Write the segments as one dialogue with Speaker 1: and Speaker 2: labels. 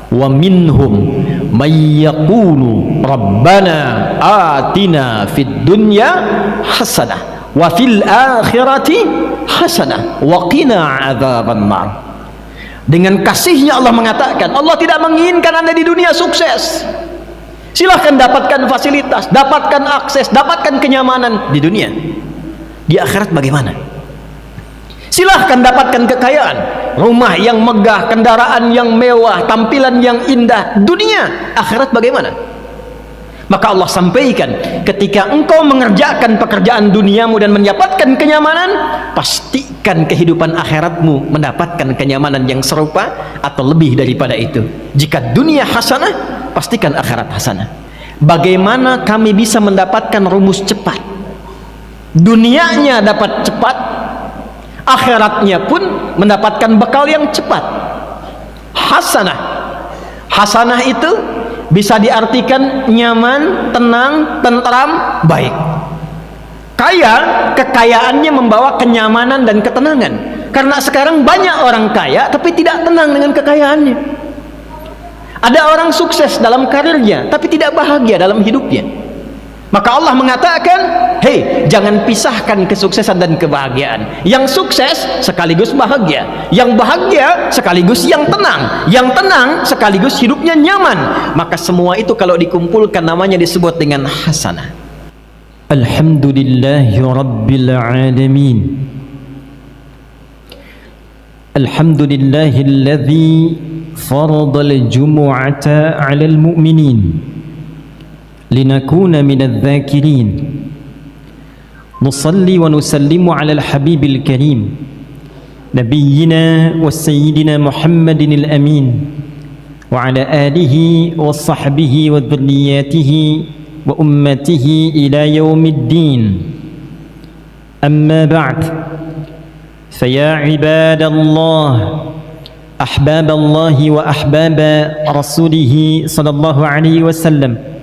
Speaker 1: wa minhum may yaqulu rabbana atina fid dunya hasanah wa fil akhirati hasanah wa qina adzaban nar. Dengan kasihnya Allah mengatakan, Allah tidak menginginkan Anda di dunia sukses. Silahkan dapatkan fasilitas, dapatkan akses, dapatkan kenyamanan di dunia. Di akhirat bagaimana? Silahkan dapatkan kekayaan, rumah yang megah, kendaraan yang mewah, tampilan yang indah. Dunia, akhirat bagaimana? Maka Allah sampaikan, ketika engkau mengerjakan pekerjaan duniamu dan mendapatkan kenyamanan, pastikan kehidupan akhiratmu mendapatkan kenyamanan yang serupa atau lebih daripada itu. Jika dunia hasanah, pastikan akhirat hasanah. Bagaimana kami bisa mendapatkan rumus cepat? Dunianya dapat cepat, akhiratnya pun mendapatkan bekal yang cepat. Hasanah, hasanah itu bisa diartikan nyaman, tenang, tentram, baik. Kaya, kekayaannya membawa kenyamanan dan ketenangan. Karena sekarang banyak orang kaya tapi tidak tenang dengan kekayaannya. Ada orang sukses dalam karirnya tapi tidak bahagia dalam hidupnya. Maka Allah mengatakan, hei, jangan pisahkan kesuksesan dan kebahagiaan. Yang sukses sekaligus bahagia, yang bahagia sekaligus yang tenang sekaligus hidupnya nyaman. Maka semua itu kalau dikumpulkan namanya disebut dengan hasanah. Alhamdulillahi Rabbil Alamin. Alhamdulillahilladzi faradal jumu'ata 'alal mu'minin لنكون من الذاكرين نصلي ونسلم على الحبيب الكريم نبينا وسيدنا محمد الأمين وعلى آله وصحبه وذرياته وأمته إلى يوم الدين. أما بعد، فيا عباد الله أحباب الله وأحباب رسوله صلى الله عليه وسلم،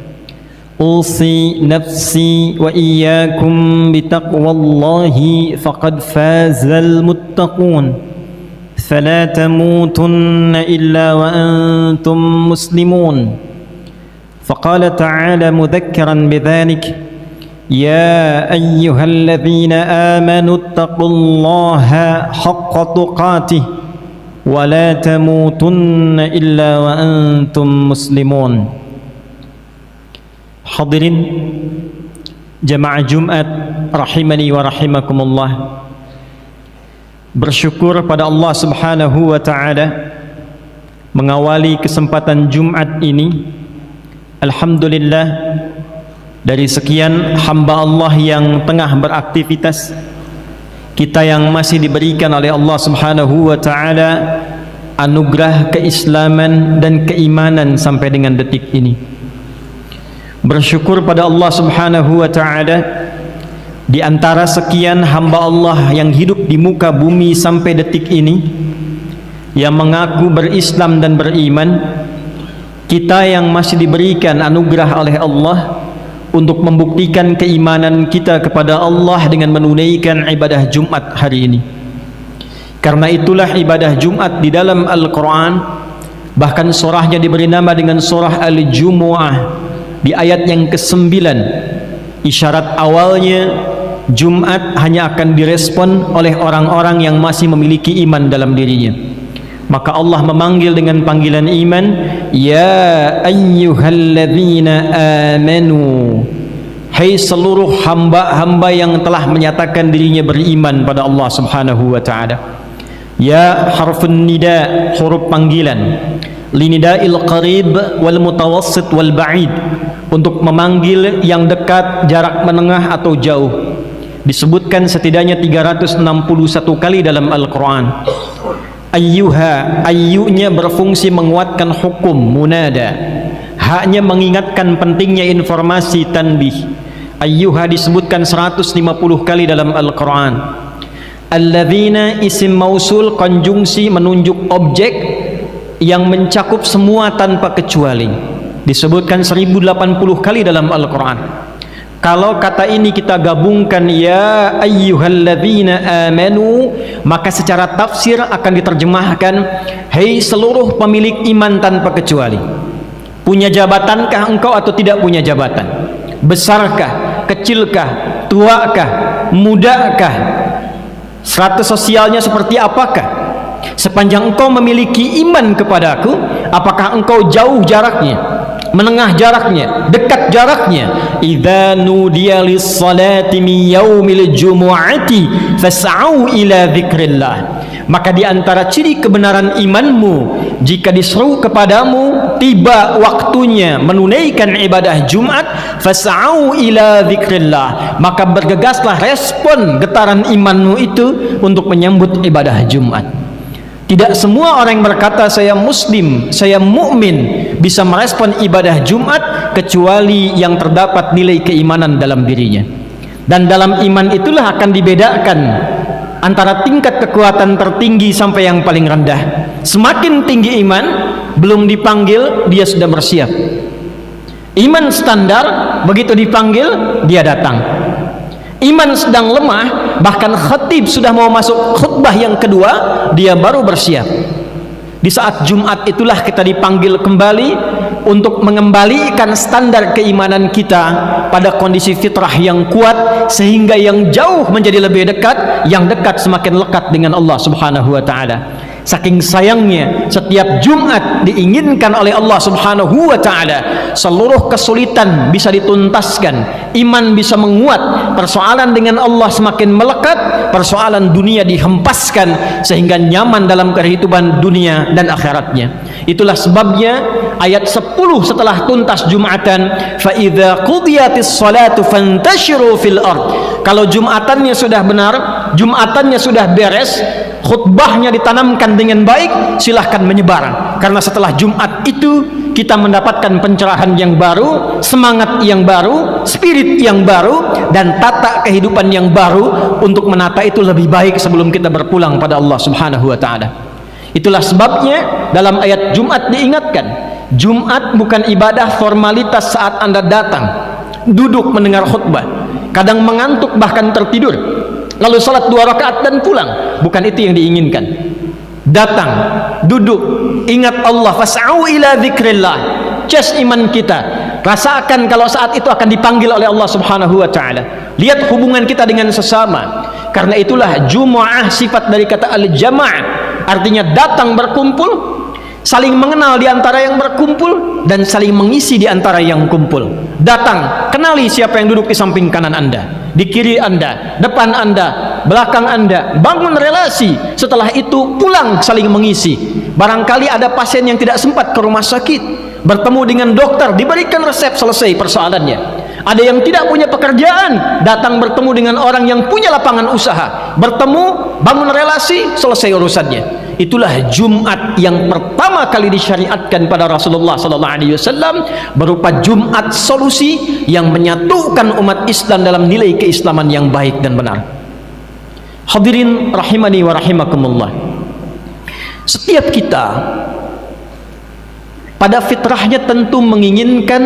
Speaker 1: أوصي نفسي وإياكم بتقوى الله فقد فاز المتقون، فلا تموتن إلا وأنتم مسلمون. فقال تعالى مذكرا بذلك: يا أيها الذين آمنوا اتقوا الله حق تقاته ولا تموتن إلا وأنتم مسلمون. Hadirin jamaah Jumat rahimani wa rahimakumullah, bersyukur pada Allah Subhanahu wa taala mengawali kesempatan Jumat ini. Alhamdulillah, dari sekian hamba Allah yang tengah beraktivitas, kita yang masih diberikan oleh Allah Subhanahu wa taala anugerah keislaman dan keimanan sampai dengan detik ini. Bersyukur pada Allah Subhanahu wa ta'ala, di antara sekian hamba Allah yang hidup di muka bumi sampai detik ini, yang mengaku berislam dan beriman, kita yang masih diberikan anugerah oleh Allah untuk membuktikan keimanan kita kepada Allah dengan menunaikan ibadah Jumat hari ini. Karena itulah ibadah Jumat di dalam Al-Quran, bahkan surahnya diberi nama dengan surah Al-Jumu'ah. Di ayat yang ke-9, isyarat awalnya Jumat hanya akan direspon oleh orang-orang yang masih memiliki iman dalam dirinya. Maka Allah memanggil dengan panggilan iman, ya ayyuhalladzina amanu, hai seluruh hamba-hamba yang telah menyatakan dirinya beriman pada Allah Subhanahu wa ta'ala. Ya harfun nida, huruf panggilan, linida'il qarib wal mutawassit wal ba'id, untuk memanggil yang dekat, jarak menengah atau jauh. Disebutkan setidaknya 361 kali dalam Al-Quran. Ayyuha, ayyunya berfungsi menguatkan hukum munada, haknya mengingatkan pentingnya informasi tanbih. Ayyuha disebutkan 150 kali dalam Al-Quran. Alladzina isim mausul, konjungsi menunjuk objek yang mencakup semua tanpa kecuali, disebutkan 1080 kali dalam Al-Quran. Kalau kata ini kita gabungkan ya ayyuhalladzina amanu, maka secara tafsir akan diterjemahkan hei seluruh pemilik iman tanpa kecuali. Punya jabatankah engkau atau tidak punya jabatan? Besarkah, kecilkah, tuakah, mudakah? Status sosialnya seperti apakah? Sepanjang engkau memiliki iman kepadaku, apakah engkau jauh jaraknya, menengah jaraknya, dekat jaraknya? Idza nudiya lis-salati min yaumil jumu'ati fas'au ila dzikrillah. Maka di antara ciri kebenaran imanmu, jika diseru kepadamu tiba waktunya menunaikan ibadah Jumat, fas'au ila dzikrillah, maka bergegaslah, respon getaran imanmu itu untuk menyambut ibadah Jumat. Tidak semua orang yang berkata saya muslim, saya mukmin bisa merespon ibadah Jumat kecuali yang terdapat nilai keimanan dalam dirinya. Dan dalam iman itulah akan dibedakan antara tingkat kekuatan tertinggi sampai yang paling rendah. Semakin tinggi iman, belum dipanggil dia sudah bersiap. Iman standar, begitu dipanggil dia datang. Iman sedang lemah, bahkan khatib sudah mau masuk khutbah yang kedua, dia baru bersiap. Di saat Jumat itulah kita dipanggil kembali untuk mengembalikan standar keimanan kita pada kondisi fitrah yang kuat, sehingga yang jauh menjadi lebih dekat, yang dekat semakin lekat dengan Allah Subhanahu wa taala. Saking sayangnya setiap Jumat diinginkan oleh Allah Subhanahu wa taala, seluruh kesulitan bisa dituntaskan, iman bisa menguat, persoalan dengan Allah semakin melekat, persoalan dunia dihempaskan sehingga nyaman dalam kehidupan dunia dan akhiratnya. Itulah sebabnya ayat 10 setelah tuntas Jumatan, fa idza qudiyatis salatu fantashiru fil ard. Kalau Jumatannya sudah benar, Jumatannya sudah beres, khutbahnya ditanamkan dengan baik, silahkan menyebar. Karena setelah Jumat itu kita mendapatkan pencerahan yang baru, semangat yang baru, spirit yang baru, dan tata kehidupan yang baru untuk menata itu lebih baik sebelum kita berpulang pada Allah Subhanahu wa taala. Itulah sebabnya dalam ayat Jumat diingatkan, Jumat bukan ibadah formalitas saat Anda datang, duduk mendengar khutbah, kadang mengantuk bahkan tertidur, lalu salat 2 rakaat dan pulang. Bukan itu yang diinginkan. Datang, duduk, ingat Allah, fas'au ila dzikrillah, cas iman kita, rasakan kalau saat itu akan dipanggil oleh Allah Subhanahu wa taala. Lihat hubungan kita dengan sesama. Karena itulah Jumu'ah sifat dari kata al-jama', artinya datang berkumpul, saling mengenal di antara yang berkumpul dan saling mengisi di antara yang kumpul. Datang, kenali siapa yang duduk di samping kanan Anda, di kiri Anda, depan Anda, belakang Anda, bangun relasi. Setelah itu pulang saling mengisi. Barangkali ada pasien yang tidak sempat ke rumah sakit, bertemu dengan dokter, diberikan resep, selesai persoalannya. Ada yang tidak punya pekerjaan, datang bertemu dengan orang yang punya lapangan usaha, bertemu, bangun relasi, selesai urusannya. Itulah Jumat yang pertama kali disyariatkan pada Rasulullah SAW, berupa Jumat solusi yang menyatukan umat Islam dalam nilai keislaman yang baik dan benar. Hadirin rahimani wa rahimakumullah, setiap kita pada fitrahnya tentu menginginkan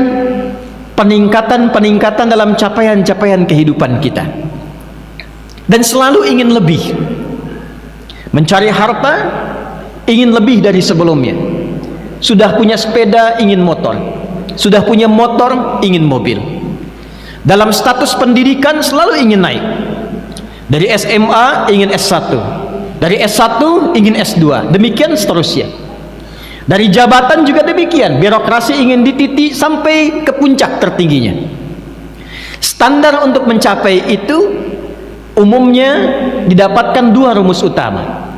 Speaker 1: peningkatan-peningkatan dalam capaian-capaian kehidupan kita, dan selalu ingin lebih. Mencari harta, ingin lebih dari sebelumnya. Sudah punya sepeda, ingin motor. Sudah punya motor, ingin mobil. Dalam status pendidikan selalu ingin naik. Dari SMA ingin S1, dari S1 ingin S2, demikian seterusnya. Dari jabatan juga demikian, birokrasi ingin dititi sampai ke puncak tertingginya. Standar untuk mencapai itu umumnya didapatkan 2 rumus utama.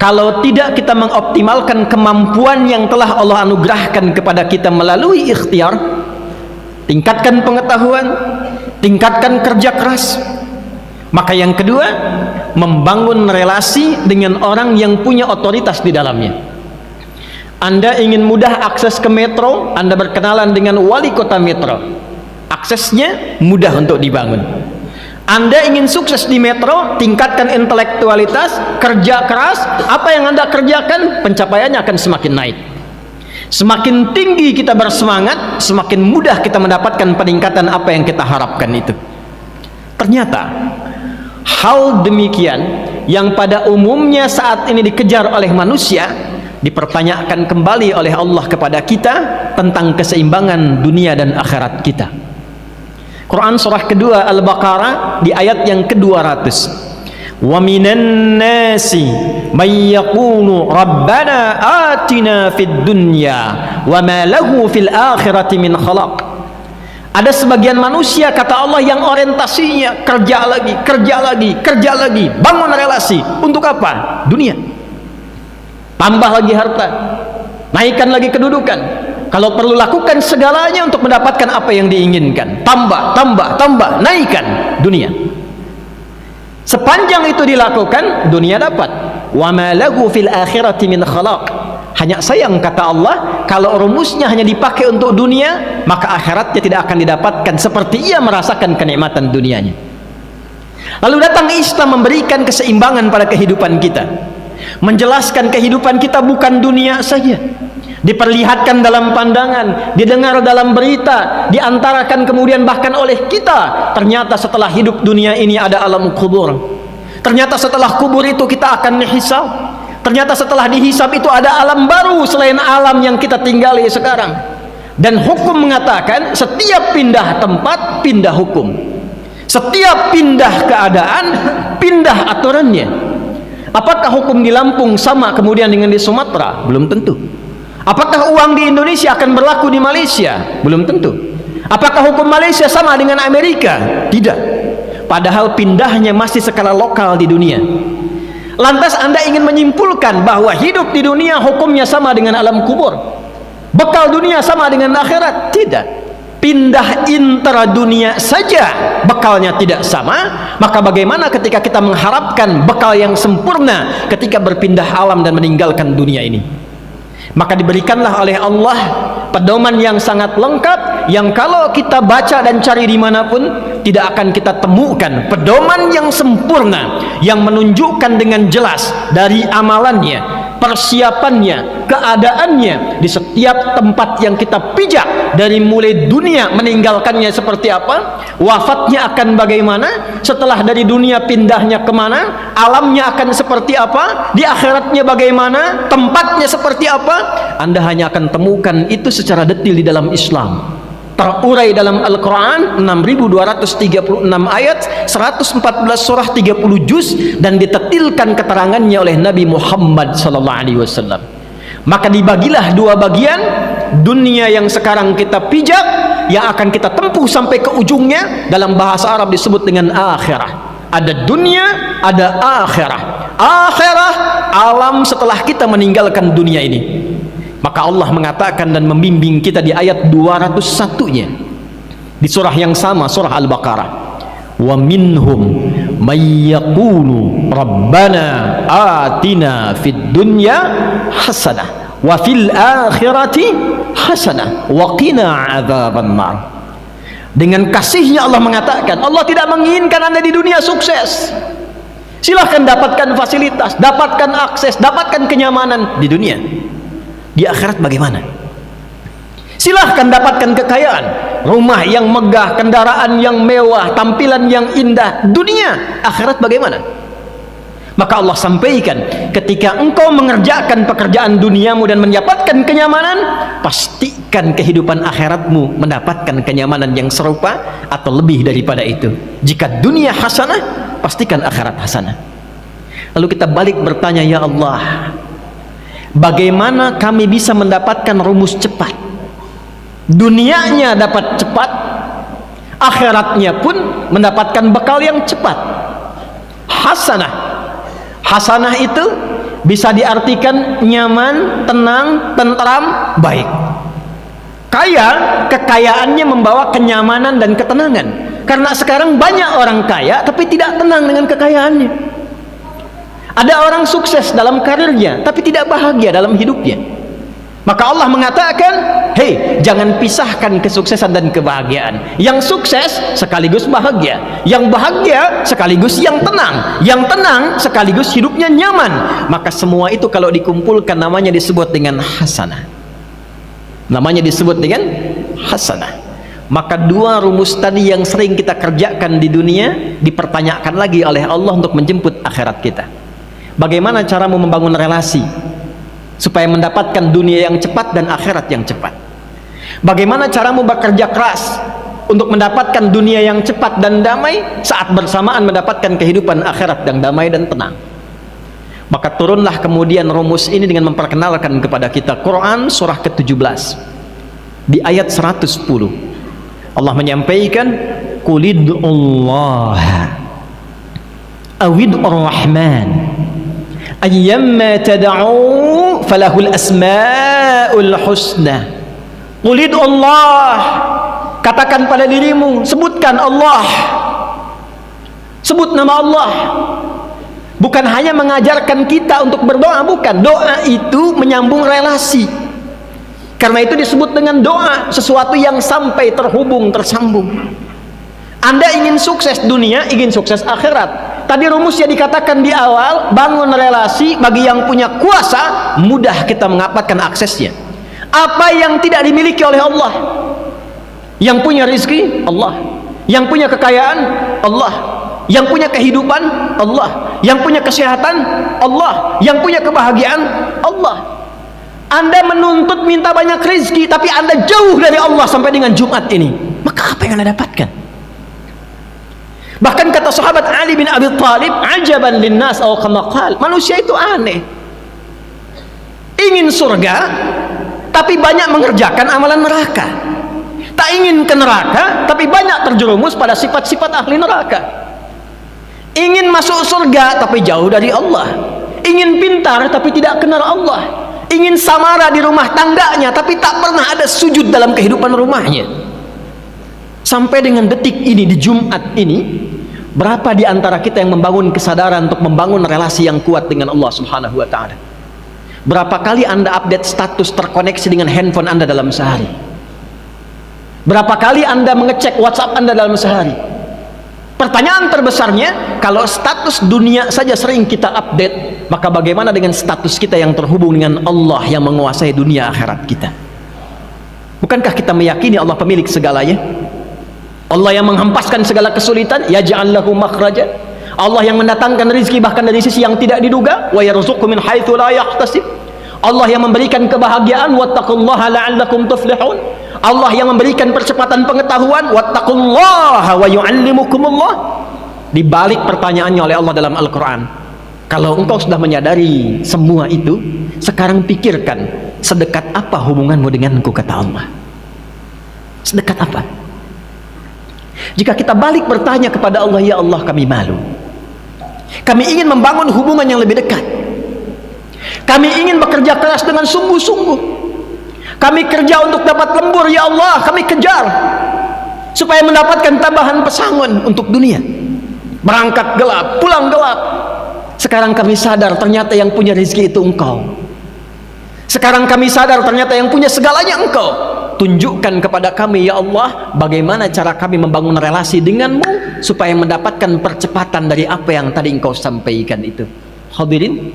Speaker 1: Kalau tidak kita mengoptimalkan kemampuan yang telah Allah anugerahkan kepada kita melalui ikhtiar, tingkatkan pengetahuan, tingkatkan kerja keras. Maka yang kedua, membangun relasi dengan orang yang punya otoritas di dalamnya. Anda ingin mudah akses ke metro, Anda berkenalan dengan wali kota metro, aksesnya mudah untuk dibangun. Anda ingin sukses di metro, tingkatkan intelektualitas, kerja keras, apa yang Anda kerjakan, pencapaiannya akan semakin naik. Semakin tinggi kita bersemangat, semakin mudah kita mendapatkan peningkatan apa yang kita harapkan itu. Ternyata hal demikian yang pada umumnya saat ini dikejar oleh manusia, dipertanyakan kembali oleh Allah kepada kita tentang keseimbangan dunia dan akhirat kita. Quran surah kedua Al-Baqarah di ayat yang ke-200. Wa minan nasi may yaqulu rabbana atina fid dunya wa ma lahu fil akhirati min khalaq. Ada sebagian manusia, kata Allah, yang orientasinya kerja lagi, kerja lagi, kerja lagi, bangun relasi. Untuk apa? Dunia. Tambah lagi harta, naikkan lagi kedudukan. Kalau perlu lakukan segalanya untuk mendapatkan apa yang diinginkan. Tambah, tambah, tambah, naikkan dunia. Sepanjang itu dilakukan, dunia dapat. Wa ma lahu fil akhirati min khalaq. Hanya sayang, kata Allah, kalau rumusnya hanya dipakai untuk dunia, maka akhiratnya tidak akan didapatkan seperti ia merasakan kenikmatan dunianya. Lalu datang Islam memberikan keseimbangan pada kehidupan kita, menjelaskan kehidupan kita bukan dunia saja, diperlihatkan dalam pandangan, didengar dalam berita, diantarakan kemudian bahkan oleh kita. Ternyata setelah hidup dunia ini ada alam kubur. Ternyata setelah kubur itu kita akan dihisab. Ternyata setelah dihisab itu ada alam baru selain alam yang kita tinggali sekarang. Dan hukum mengatakan setiap pindah tempat, pindah hukum. Setiap pindah keadaan, pindah aturannya. Apakah hukum di Lampung sama kemudian dengan di Sumatera? Belum tentu. Apakah uang di Indonesia akan berlaku di Malaysia? Belum tentu. Apakah hukum Malaysia sama dengan Amerika? Tidak. Padahal pindahnya masih skala lokal di dunia. Lantas Anda ingin menyimpulkan bahwa hidup di dunia hukumnya sama dengan alam kubur, bekal dunia sama dengan akhirat? Tidak. Pindah intera dunia saja bekalnya tidak sama, maka bagaimana ketika kita mengharapkan bekal yang sempurna ketika berpindah alam dan meninggalkan dunia ini? Maka diberikanlah oleh Allah pedoman yang sangat lengkap, yang kalau kita baca dan cari dimanapun tidak akan kita temukan pedoman yang sempurna, yang menunjukkan dengan jelas dari amalannya, persiapannya, keadaannya di setiap tempat yang kita pijak, dari mulai dunia meninggalkannya seperti apa, wafatnya akan bagaimana, setelah dari dunia pindahnya kemana, alamnya akan seperti apa, di akhiratnya bagaimana, tempatnya seperti apa. Anda hanya akan temukan itu secara detail di dalam Islam, terurai dalam Al-Quran 6236 ayat, 114 surah, 30 juz, dan ditetilkan keterangannya oleh Nabi Muhammad SAW. Maka dibagilah dua bagian, dunia yang sekarang kita pijak, yang akan kita tempuh sampai ke ujungnya, dalam bahasa Arab disebut dengan akhirah. Ada dunia, ada akhirah. Akhirah, alam setelah kita meninggalkan dunia ini. Maka Allah mengatakan dan membimbing kita di ayat 201-nya di surah yang sama, surah Al-Baqarah. Wa minhum may yaqulu rabbana atina fid dunya hasanah wa fil akhirati hasanah wa qina adzaban nar. Dengan kasihnya Allah mengatakan, Allah tidak menginginkan Anda di dunia sukses. Silahkan dapatkan fasilitas, dapatkan akses, dapatkan kenyamanan di dunia. Di akhirat bagaimana? Silahkan dapatkan kekayaan, rumah yang megah, kendaraan yang mewah, tampilan yang indah. Dunia, akhirat bagaimana? Maka Allah sampaikan, ketika engkau mengerjakan pekerjaan duniamu dan mendapatkan kenyamanan, pastikan kehidupan akhiratmu mendapatkan kenyamanan yang serupa atau lebih daripada itu. Jika dunia hasanah, pastikan akhirat hasanah. Lalu kita balik bertanya, ya Allah, bagaimana kami bisa mendapatkan rumus cepat? Dunianya dapat cepat, akhiratnya pun mendapatkan bekal yang cepat. Hasanah. Hasanah itu bisa diartikan nyaman, tenang, tentram, baik. Kaya, kekayaannya membawa kenyamanan dan ketenangan. Karena sekarang banyak orang kaya tapi tidak tenang dengan kekayaannya. Ada orang sukses dalam karirnya tapi tidak bahagia dalam hidupnya. Maka Allah mengatakan, hei, jangan pisahkan kesuksesan dan kebahagiaan. Yang sukses sekaligus bahagia, yang bahagia sekaligus yang tenang sekaligus hidupnya nyaman. Maka semua itu kalau dikumpulkan namanya disebut dengan hasanah. namanya disebut dengan hasanah. Maka dua rumus tadi yang sering kita kerjakan di dunia dipertanyakan lagi oleh Allah untuk menjemput akhirat kita. Bagaimana caramu membangun relasi supaya mendapatkan dunia yang cepat dan akhirat yang cepat? Bagaimana caramu bekerja keras untuk mendapatkan dunia yang cepat dan damai saat bersamaan mendapatkan kehidupan akhirat yang damai dan tenang? Maka turunlah kemudian rumus ini dengan memperkenalkan kepada kita Quran surah ke-17 di ayat 110. Allah menyampaikan, Qulidullah awid'ur rahman ayyamma tad'u falahul asma'ul husna. Qulidullah, katakan pada dirimu, sebutkan Allah, sebut nama Allah. Bukan hanya mengajarkan kita untuk berdoa, bukan. Doa itu menyambung relasi. Karena itu disebut dengan doa, sesuatu yang sampai terhubung, tersambung. Anda ingin sukses dunia, ingin sukses akhirat. Tadi rumusnya dikatakan di awal, bangun relasi. Bagi yang punya kuasa, mudah kita mendapatkan aksesnya. Apa yang tidak dimiliki oleh Allah? Yang punya rezeki, Allah. Yang punya kekayaan, Allah. Yang punya kehidupan, Allah. Yang punya kesehatan, Allah. Yang punya kebahagiaan, Allah. Anda menuntut minta banyak rezeki, tapi Anda jauh dari Allah sampai dengan Jumat ini, maka apa yang Anda dapatkan? Bahkan kata sahabat Ali bin Abi Thalib, ajaban linnas aw kama qala, manusia itu aneh, ingin surga tapi banyak mengerjakan amalan neraka, tak ingin ke neraka tapi banyak terjerumus pada sifat-sifat ahli neraka. Ingin masuk surga tapi jauh dari Allah, ingin pintar tapi tidak kenal Allah, ingin samara di rumah tangganya tapi tak pernah ada sujud dalam kehidupan rumahnya. Sampai dengan detik ini, di Jumat ini, berapa di antara kita yang membangun kesadaran untuk membangun relasi yang kuat dengan Allah Subhanahu wa ta'ala? Berapa kali Anda update status terkoneksi dengan handphone Anda dalam sehari? Berapa kali Anda mengecek WhatsApp Anda dalam sehari? Pertanyaan terbesarnya, kalau status dunia saja sering kita update, maka bagaimana dengan status kita yang terhubung dengan Allah yang menguasai dunia akhirat kita? Bukankah kita meyakini Allah pemilik segalanya? Allah yang menghempaskan segala kesulitan, yaj'al lahu makhraja. Allah yang mendatangkan rezeki bahkan dari sisi yang tidak diduga, wa yarzuqhu min haitsu la yahtasib. Allah yang memberikan kebahagiaan, wattaqullaha la'allakum tuflihun. Allah yang memberikan percepatan pengetahuan, wattaqullaha wa yu'allimukumullah. Di balik pertanyaannya oleh Allah dalam Al-Quran, kalau engkau sudah menyadari semua itu, sekarang pikirkan, sedekat apa hubunganmu denganku, kata Allah. Sedekat apa? Jika kita balik bertanya kepada Allah, ya Allah, kami malu, kami ingin membangun hubungan yang lebih dekat, kami ingin bekerja keras dengan sungguh-sungguh, kami kerja untuk dapat lembur, ya Allah, kami kejar supaya mendapatkan tambahan pesangon untuk dunia. Berangkat gelap, pulang gelap. Sekarang kami sadar ternyata yang punya rezeki itu engkau. Sekarang kami sadar ternyata yang punya segalanya engkau. Tunjukkan kepada kami, ya Allah, bagaimana cara kami membangun relasi denganmu supaya mendapatkan percepatan dari apa yang tadi engkau sampaikan itu. Hadirin,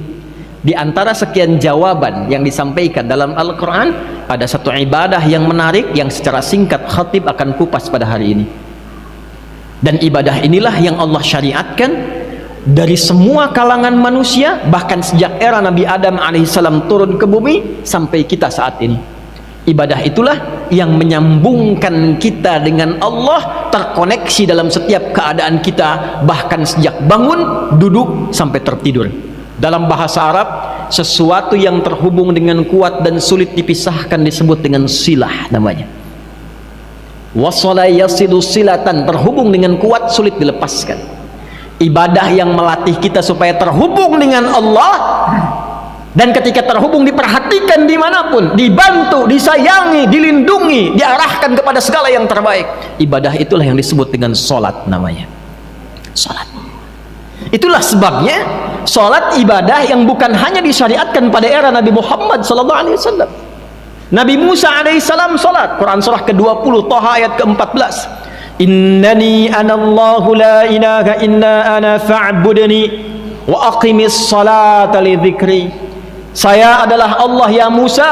Speaker 1: di antara sekian jawaban yang disampaikan dalam Al-Quran, ada satu ibadah yang menarik yang secara singkat khatib akan kupas pada hari ini. Dan ibadah inilah yang Allah syariatkan dari semua kalangan manusia, bahkan sejak era Nabi Adam alaihissalam turun ke bumi sampai kita saat ini. Ibadah itulah yang menyambungkan kita dengan Allah, terkoneksi dalam setiap keadaan kita, bahkan sejak bangun, duduk, sampai tertidur. Dalam bahasa Arab, sesuatu yang terhubung dengan kuat dan sulit dipisahkan disebut dengan silah namanya. Wasala yasilu silatan, terhubung dengan kuat, sulit dilepaskan. Ibadah yang melatih kita supaya terhubung dengan Allah, dan ketika terhubung diperhatikan dimanapun, dibantu, disayangi, dilindungi, diarahkan kepada segala yang terbaik. Ibadah itulah yang disebut dengan sholat namanya. Sholat. Itulah sebabnya sholat ibadah yang bukan hanya disyariatkan pada era Nabi Muhammad SAW. Nabi Musa alaihissalam sholat. Quran surah ke-20 Thaha ayat ke-14. Innani anallahu la ilaha illa ana fa'budni wa aqimis salata li dzikri. Saya adalah Allah ya Musa,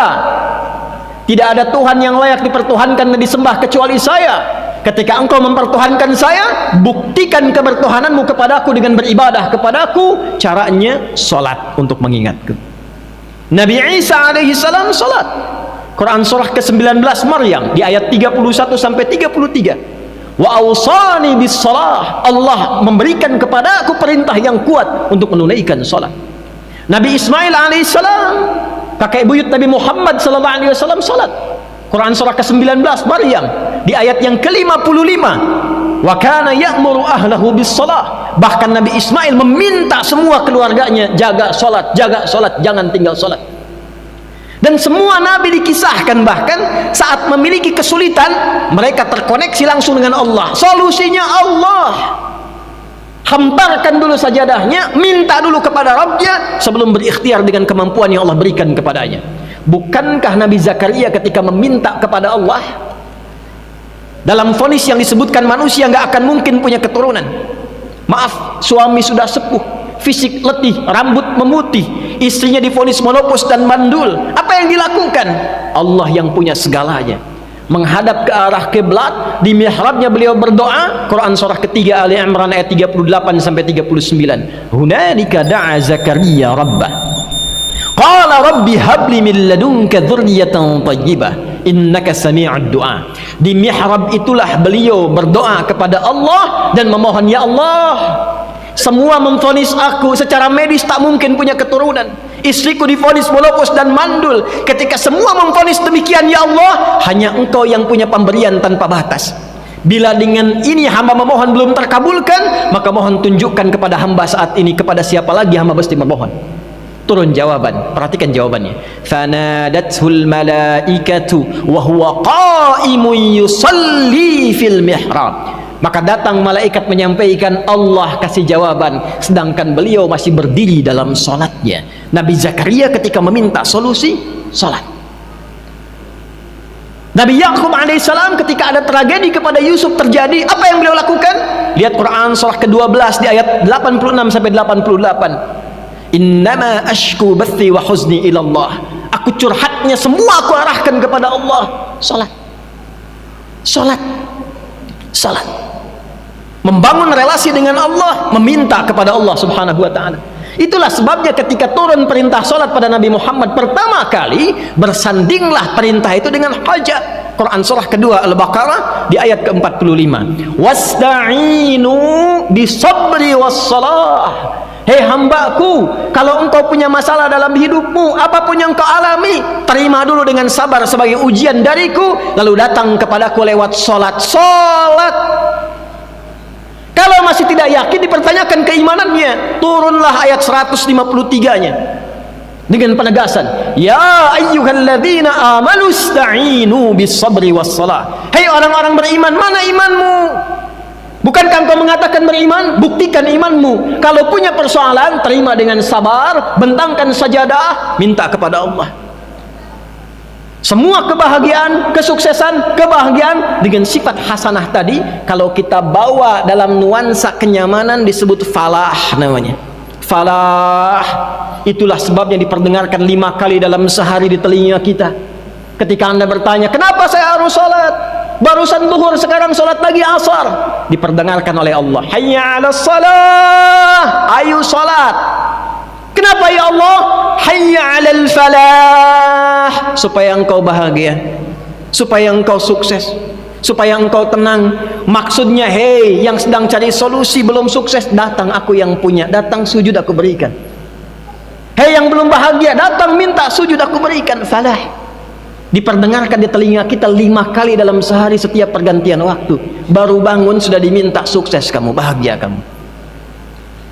Speaker 1: Tidak ada Tuhan yang layak dipertuhankan dan disembah kecuali saya. Ketika engkau mempertuhankan saya, buktikan kebertuhananmu kepadaku dengan beribadah kepadaku. Caranya salat untuk mengingatku. Nabi Isa alaihi salam salat. Quran surah ke-19 Maryam di ayat 31 sampai 33. Wa awsani bis salah. Allah memberikan kepadaku perintah yang kuat untuk menunaikan salat. Nabi Ismail alaihi salam, kakek buyut Nabi Muhammad sallallahu alaihi wasallam, salat. Quran surah ke-19 Maryam di ayat yang ke-55. Wa kana ya'muru ahlahu bis salah. Bahkan Nabi Ismail meminta semua keluarganya jaga salat, jangan tinggal salat. Dan semua nabi dikisahkan bahkan saat memiliki kesulitan mereka terkoneksi langsung dengan Allah. Solusinya Allah. Hamparkan dulu sajadahnya, minta dulu kepada Rabbnya sebelum berikhtiar dengan kemampuan yang Allah berikan kepadanya. Bukankah Nabi Zakaria ketika meminta kepada Allah dalam vonis yang disebutkan manusia nggak akan mungkin punya keturunan? Maaf, suami sudah sepuh, fisik letih, rambut memutih, istrinya divonis menopause dan mandul. Apa yang dilakukan? Allah yang punya segalanya. Menghadap ke arah kiblat, di mihrabnya beliau berdoa. Quran surah ketiga Ali Imran ayat 38 sampai 39. Hunalika da'a Zakaria rabbah. Qala rabbi habli min ladunka dzurriyyatan thayyibah innaka sami'ud du'a. Di mihrab itulah beliau berdoa kepada Allah dan memohon, ya Allah, semua memvonis aku secara medis tak mungkin punya keturunan. Istriku divonis menopause dan mandul. Ketika semua memvonis demikian, ya Allah, hanya Engkau yang punya pemberian tanpa batas. Bila dengan ini hamba memohon belum terkabulkan, maka mohon tunjukkan kepada hamba saat ini kepada siapa lagi hamba mesti memohon. Turun jawaban, perhatikan jawabannya. Fanadathul malaikatu wa huwa qa'imun yusalli fil mihrab. Maka datang malaikat menyampaikan, Allah kasih jawaban sedangkan beliau masih berdiri dalam salatnya. Nabi Zakaria ketika meminta solusi, salat. Nabi Yakub alaihissalam ketika ada tragedi kepada Yusuf terjadi, apa yang beliau lakukan? Lihat Quran surah ke-12 di ayat 86 sampai 88. Innama ashku bathi wa huzni ilallah. Aku curhatnya semua aku arahkan kepada Allah. Salat. Salat. Salat. Membangun relasi dengan Allah, meminta kepada Allah subhanahu wa ta'ala. Itulah sebabnya ketika turun perintah salat pada Nabi Muhammad pertama kali, bersandinglah perintah itu dengan hajat. Quran surah kedua Al-Baqarah di ayat ke-45. Wasta'inu bisabri wassalah. Hei hambaku, kalau engkau punya masalah dalam hidupmu, apapun yang kau alami, terima dulu dengan sabar sebagai ujian dariku, lalu datang kepadaku lewat salat. Salat. Kalau masih tidak yakin, dipertanyakan keimanannya, turunlah ayat 153-nya dengan penegasan, ya ayyuhalladzina amanu ista'inu bis sabri was salah. Hei orang-orang beriman, mana imanmu? Bukankah engkau mengatakan beriman? Buktikan imanmu. Kalau punya persoalan, terima dengan sabar, bentangkan sajadah, minta kepada Allah. Semua kebahagiaan, kesuksesan, kebahagiaan dengan sifat hasanah tadi, kalau kita bawa dalam nuansa kenyamanan disebut falah namanya. Falah. Itulah sebabnya diperdengarkan 5 kali dalam sehari di telinga kita. Ketika Anda bertanya, kenapa saya harus sholat? Barusan zuhur, sekarang sholat lagi asar. Diperdengarkan oleh Allah, hayya 'alas salah, ayo sholat. Kenapa ya Allah? Hayya 'alal falah, supaya engkau bahagia, supaya engkau sukses, supaya engkau tenang. Maksudnya, hei yang sedang cari solusi belum sukses, datang aku yang punya, datang sujud aku berikan. Hei yang belum bahagia, datang minta sujud aku berikan. Falah diperdengarkan di telinga kita 5 kali dalam sehari setiap pergantian waktu. Baru bangun sudah diminta sukses kamu, bahagia kamu.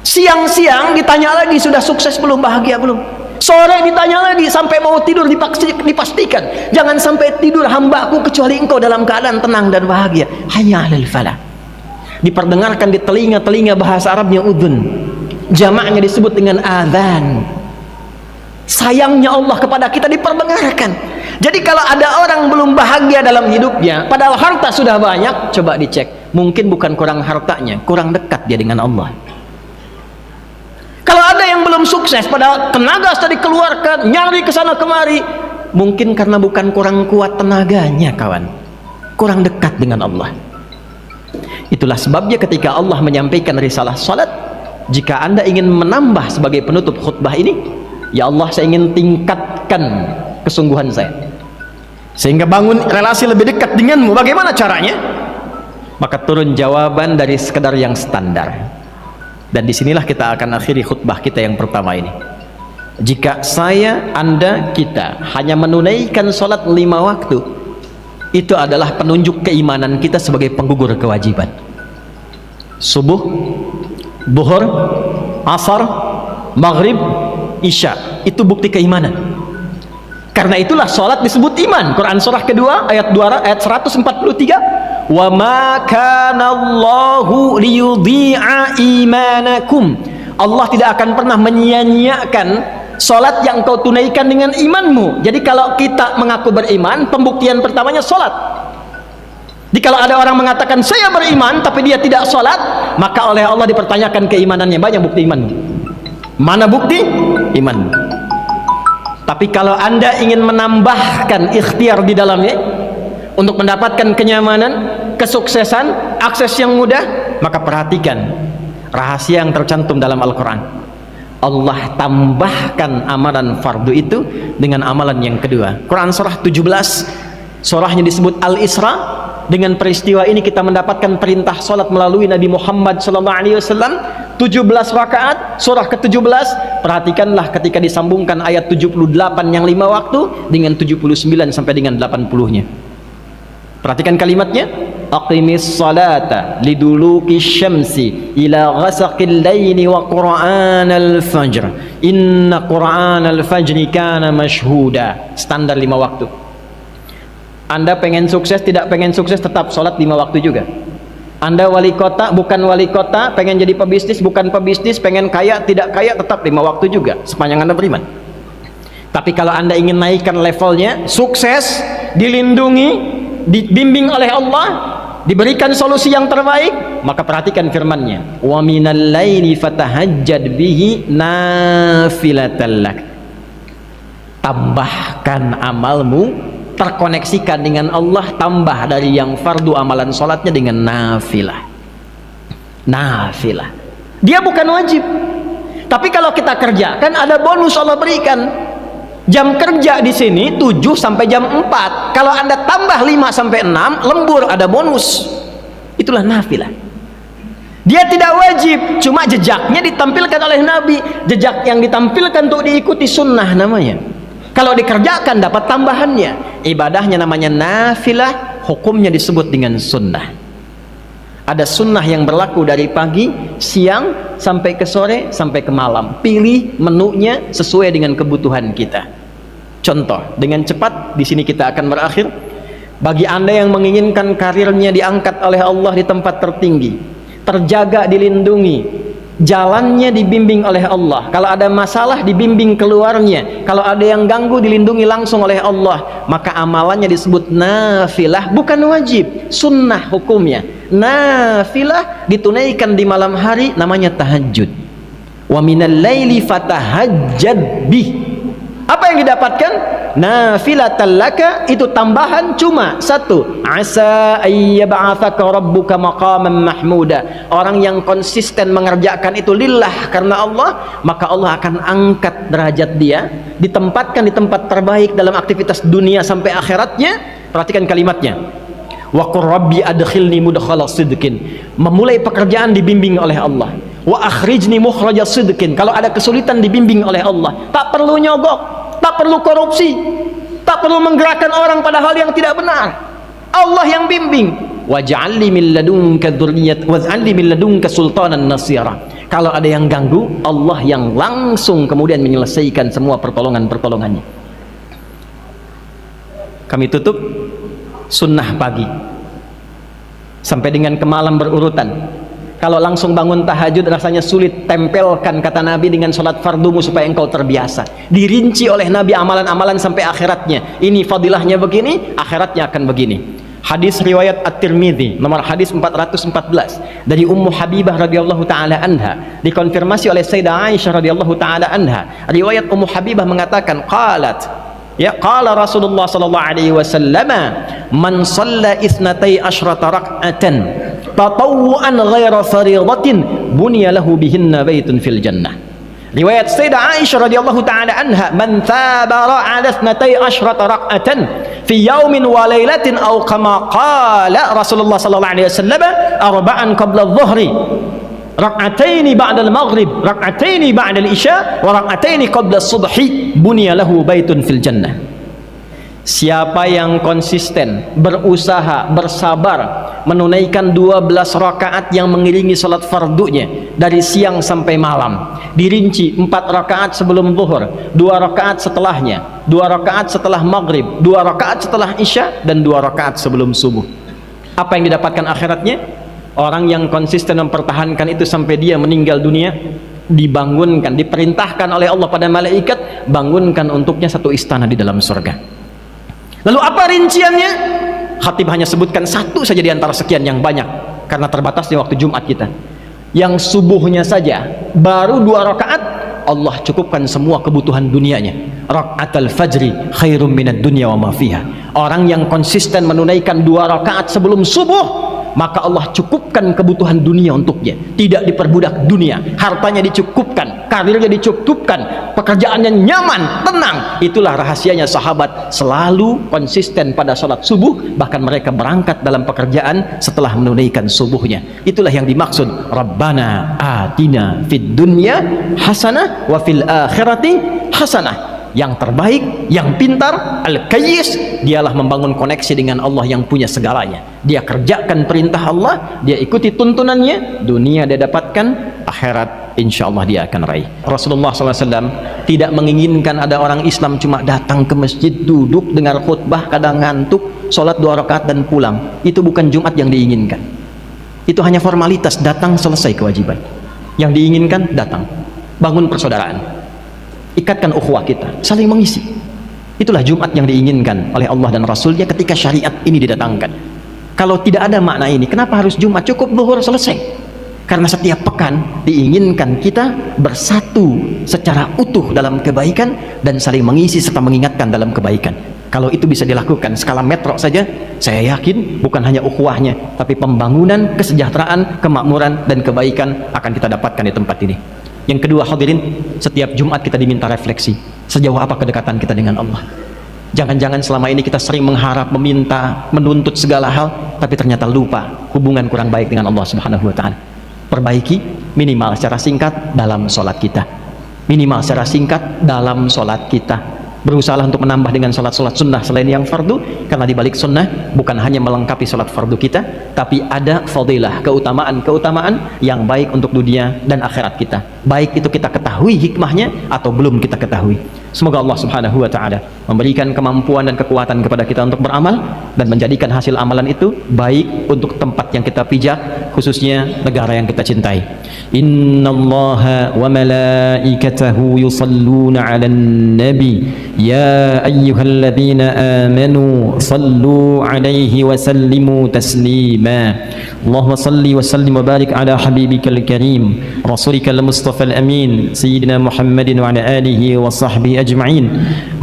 Speaker 1: Siang-siang ditanya lagi, sudah sukses belum, bahagia belum? Sore ditanya lagi, sampai mau tidur dipastikan jangan sampai tidur hambaku kecuali engkau dalam keadaan tenang dan bahagia. Hayya 'alal falah. Diperdengarkan di telinga-telinga, bahasa Arabnya udhun, jamaknya disebut dengan adzan. Sayangnya Allah kepada kita diperdengarkan. Jadi kalau ada orang belum bahagia dalam hidupnya, padahal harta sudah banyak, coba dicek, mungkin bukan kurang hartanya, kurang dekat dia dengan Allah. Kalau ada yang belum sukses, padahal tenaga sudah dikeluarkan, nyari ke sana kemari, Mungkin karena bukan kurang kuat tenaganya kawan, kurang dekat dengan Allah. Itulah sebabnya ketika Allah menyampaikan risalah salat, jika Anda ingin menambah sebagai penutup khutbah ini, ya Allah, saya ingin tingkatkan kesungguhan saya sehingga bangun relasi lebih dekat denganmu. Bagaimana caranya? Maka turun jawaban dari sekedar yang standar. Dan disinilah kita akan akhiri khutbah kita yang pertama ini. Jika saya, Anda, kita hanya menunaikan sholat 5 waktu, itu adalah penunjuk keimanan kita sebagai penggugur kewajiban. Subuh, zuhur, asar, maghrib, isya, itu bukti keimanan. Karena itulah sholat disebut iman. Quran surah kedua ayat 143, wa ma kana Allahu liyudhi'a imanakum. Allah tidak akan pernah menyia-nyiakan sholat yang kau tunaikan dengan imanmu. Jadi kalau kita mengaku beriman, pembuktian pertamanya sholat. Jadi kalau ada orang mengatakan saya beriman tapi dia tidak sholat, maka oleh Allah dipertanyakan keimanannya. Banyak bukti imanmu. Mana bukti imanmu? Tapi kalau Anda ingin menambahkan ikhtiar di dalamnya untuk mendapatkan kenyamanan, kesuksesan, akses yang mudah, maka perhatikan rahasia yang tercantum dalam Al-Quran. Allah tambahkan amalan fardu itu dengan amalan yang kedua. Quran surah 17, surahnya disebut Al-Isra. Dengan peristiwa ini kita mendapatkan perintah salat melalui Nabi Muhammad SAW 17 rakaat, surah ke-17. Perhatikanlah ketika disambungkan ayat 78 yang 5 waktu dengan 79 sampai dengan 80-nya. Perhatikan kalimatnya. Aqimis salata liduluki syamsi ila ghasaqil laili wa qur'anal fajr inna qur'anal fajri kana mashhuda. Standar 5 waktu. Anda pengen sukses, tidak pengen sukses, tetap sholat 5 waktu juga. Anda wali kota, bukan wali kota, pengen jadi pebisnis, bukan pebisnis, pengen kaya, tidak kaya, tetap 5 waktu juga sepanjang Anda beriman. Tapi kalau Anda ingin naikkan levelnya, sukses, dilindungi, dibimbing oleh Allah, diberikan solusi yang terbaik, maka perhatikan firman-Nya, wa minal laili fatahajjad bihi nafilatan lak. Tambahkan amalmu, terkoneksikan dengan Allah, tambah dari yang fardu amalan sholatnya dengan nafilah. Nafilah, dia bukan wajib, tapi kalau kita kerjakan ada bonus Allah berikan. Jam kerja di sini 7 sampai jam 4, kalau Anda tambah 5 sampai 6 lembur, ada bonus. Itulah nafilah. Dia tidak wajib, cuma jejaknya ditampilkan oleh Nabi. Jejak yang ditampilkan untuk diikuti sunnah namanya. Kalau dikerjakan dapat tambahannya. Ibadahnya namanya nafilah, hukumnya disebut dengan sunnah. Ada sunnah yang berlaku dari pagi, siang, sampai ke sore, sampai ke malam. Pilih menunya sesuai dengan kebutuhan kita. Contoh, dengan cepat di sini kita akan berakhir. Bagi Anda yang menginginkan karirnya diangkat oleh Allah di tempat tertinggi, terjaga, dilindungi, jalannya dibimbing oleh Allah, kalau ada masalah dibimbing keluarnya, kalau ada yang ganggu dilindungi langsung oleh Allah, maka amalannya disebut nafilah, bukan wajib, sunnah hukumnya. Nafilah ditunaikan di malam hari, namanya tahajud. Wa minal laili fatahajjad bih. Apa yang didapatkan? Nafilatan laka, itu tambahan cuma satu, asa ayyab'atsaka rabbuka maqaman mahmuda. Orang yang konsisten mengerjakan itu lillah, karena Allah, maka Allah akan angkat derajat dia, ditempatkan di tempat terbaik dalam aktivitas dunia sampai akhiratnya. Perhatikan kalimatnya, wa qur rabbi adkhilni mudkhala sidqin. Memulai pekerjaan dibimbing oleh Allah. Wa akhrijni mukhraja sidqin. Kalau ada kesulitan dibimbing oleh Allah, tak perlu nyogok, tak perlu korupsi, tak perlu menggerakkan orang pada hal yang tidak benar. Allah yang bimbing. Waj'alni min ladunka dzurriyyatan waj'alni min ladunka sultanan nasira. Kalau ada yang ganggu, Allah yang langsung kemudian menyelesaikan semua pertolongannya. Kami tutup sunnah pagi sampai dengan ke malam berurutan. Kalau langsung bangun tahajud rasanya sulit, tempelkan kata Nabi dengan sholat fardumu supaya engkau terbiasa. Dirinci oleh Nabi amalan-amalan sampai akhiratnya. Ini fadilahnya begini, akhiratnya akan begini. Hadis riwayat At-Tirmidzi nomor hadis 414 dari Ummu Habibah radhiyallahu taala anha, dikonfirmasi oleh Sayyidah Aisyah radhiyallahu taala anha. Riwayat Ummu Habibah mengatakan, qalat, Ya, qala Rasulullah sallallahu alaihi wasallam, man shalla itsnatai asyrata rak'atan tatawwuan ghaira fariidatin bunya lahu bihinna baitun fil jannah. Riwayat Sayyidah Aisyah radhiyallahu taala anha, man thabara ala itsnatai asyrata rak'atan fi yaumin wa lailatin aw kama qala Rasulullah sallallahu alaihi wasallam, arba'an qabla adh-dhuhri, rak'ataini ba'da al-maghrib, rak'ataini ba'da al-isya, wa rak'ataini qabla as-subhi, bunya lahu baitun fil jannah. Siapa yang konsisten, berusaha, bersabar menunaikan 12 rakaat yang mengiringi salat fardunya dari siang sampai malam, dirinci 4 rakaat sebelum zuhur, 2 rakaat setelahnya, 2 rakaat setelah maghrib, 2 rakaat setelah isya, dan 2 rakaat sebelum subuh. Apa yang didapatkan akhiratnya? Orang yang konsisten mempertahankan itu sampai dia meninggal dunia, dibangunkan, diperintahkan oleh Allah pada malaikat, bangunkan untuknya satu istana di dalam surga. Lalu apa rinciannya? Khatib hanya sebutkan satu saja di antara sekian yang banyak, karena terbatasnya waktu Jumat kita. Yang subuhnya saja baru 2 rakaat, Allah cukupkan semua kebutuhan dunianya. Rakaatul fajri khairum minad dunya wa ma fiha. Orang yang konsisten menunaikan 2 rakaat sebelum subuh, maka Allah cukupkan kebutuhan dunia untuknya. Tidak diperbudak dunia, hartanya dicukupkan, karirnya dicukupkan, pekerjaannya nyaman, tenang. Itulah rahasianya sahabat selalu konsisten pada sholat subuh, bahkan mereka berangkat dalam pekerjaan setelah menunaikan subuhnya. Itulah yang dimaksud Rabbana atina fid dunya hasanah wa fil akhirati hasanah. Yang terbaik, yang pintar, al-kayyis, dialah membangun koneksi dengan Allah yang punya segalanya. Dia kerjakan perintah Allah, dia ikuti tuntunannya, dunia dia dapatkan, akhirat insya Allah dia akan raih. Rasulullah SAW tidak menginginkan ada orang Islam cuma datang ke masjid, duduk, dengar khutbah, kadang ngantuk, sholat 2 rakaat dan pulang. Itu bukan Jumat yang diinginkan. Itu hanya formalitas, datang selesai kewajiban. Yang diinginkan datang, bangun persaudaraan, ikatkan ukhuwah kita, saling mengisi. Itulah Jumat yang diinginkan oleh Allah dan Rasulnya ketika syariat ini didatangkan. Kalau tidak ada makna ini, kenapa harus Jumat? Cukup zuhur selesai. Karena setiap pekan diinginkan kita bersatu secara utuh dalam kebaikan dan saling mengisi serta mengingatkan dalam kebaikan. Kalau itu bisa dilakukan skala metro saja, saya yakin bukan hanya ukhuwahnya, tapi pembangunan, kesejahteraan, kemakmuran dan kebaikan akan kita dapatkan di tempat ini. Yang kedua, hadirin, setiap Jumat kita diminta refleksi. Sejauh apa kedekatan kita dengan Allah? Jangan-jangan selama ini kita sering mengharap, meminta, menuntut segala hal, tapi ternyata lupa hubungan kurang baik dengan Allah Subhanahu wa Ta'ala. Perbaiki minimal secara singkat dalam sholat kita. Minimal secara singkat dalam sholat kita. Berusahalah untuk menambah dengan sholat-sholat sunnah selain yang fardu, karena di balik sunnah bukan hanya melengkapi sholat fardu kita, tapi ada fadilah, keutamaan-keutamaan yang baik untuk dunia dan akhirat kita. Baik itu kita ketahui hikmahnya atau belum kita ketahui. Semoga Allah Subhanahu wa Ta'ala memberikan kemampuan dan kekuatan kepada kita untuk beramal dan menjadikan hasil amalan itu baik untuk tempat yang kita pijak, khususnya negara yang kita cintai. Innallaha wa malaikatahu yusalluna 'alan nabi ya ayyuhalladzina amanu sallu 'alaihi wa sallimu taslima. Allahumma salli wa sallim wa barik ala habibikal karim rasulikal mustafal amin sayyidina Muhammadin wa ala alihi wa sahbihi أجمعين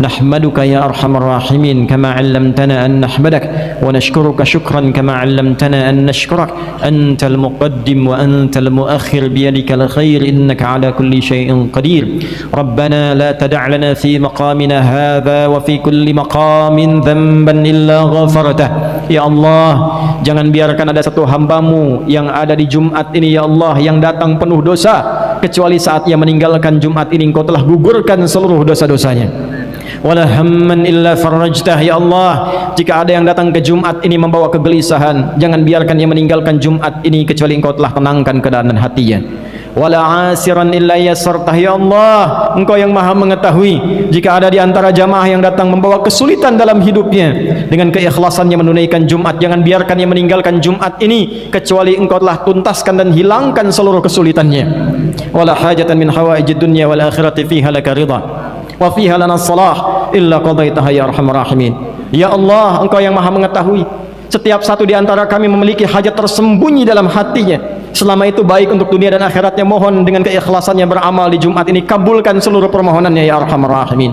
Speaker 1: نحمدك يا أرحم الراحمين كما علمتنا أن نحمدك ونشكرك شكرا كما علمتنا أن نشكرك أنت المقدم وأنت المؤخر بيدك الخير إنك على كل شيء قدير ربنا لا تدع لنا في مقامنا هذا وفي كل مقام ذنبا إلا غفرته يا الله. Jangan biarkan ada satu hambamu yang ada di Jumat ini ya Allah yang datang penuh dosa, kecuali saat ia meninggalkan Jumat ini Engkau telah gugurkan seluruh dosa-dosanya. Wala hamman illa farajtah ya Allah. Jika ada yang datang ke Jumat ini membawa kegelisahan, jangan biarkan ia meninggalkan Jumat ini kecuali Engkau telah tenangkan keadaan hatinya. Wala asiran illa yasartah ya Allah. Engkau yang maha mengetahui jika ada di antara jamaah yang datang membawa kesulitan dalam hidupnya, dengan keikhlasannya menunaikan Jumat, jangan biarkan ia meninggalkan Jumat ini kecuali Engkau telah tuntaskan dan hilangkan seluruh kesulitannya. Wala hajatan min hawaijid dunya wal akhirati fiha laka ridha wa fiha lana salah illa qadaitaha ya arhamar rahimin. Ya Allah, Engkau yang maha mengetahui setiap satu di antara kami memiliki hajat tersembunyi dalam hatinya. Selama itu baik untuk dunia dan akhiratnya, mohon dengan keikhlasannya beramal di Jumat ini, kabulkan seluruh permohonannya ya arhamar rahimin.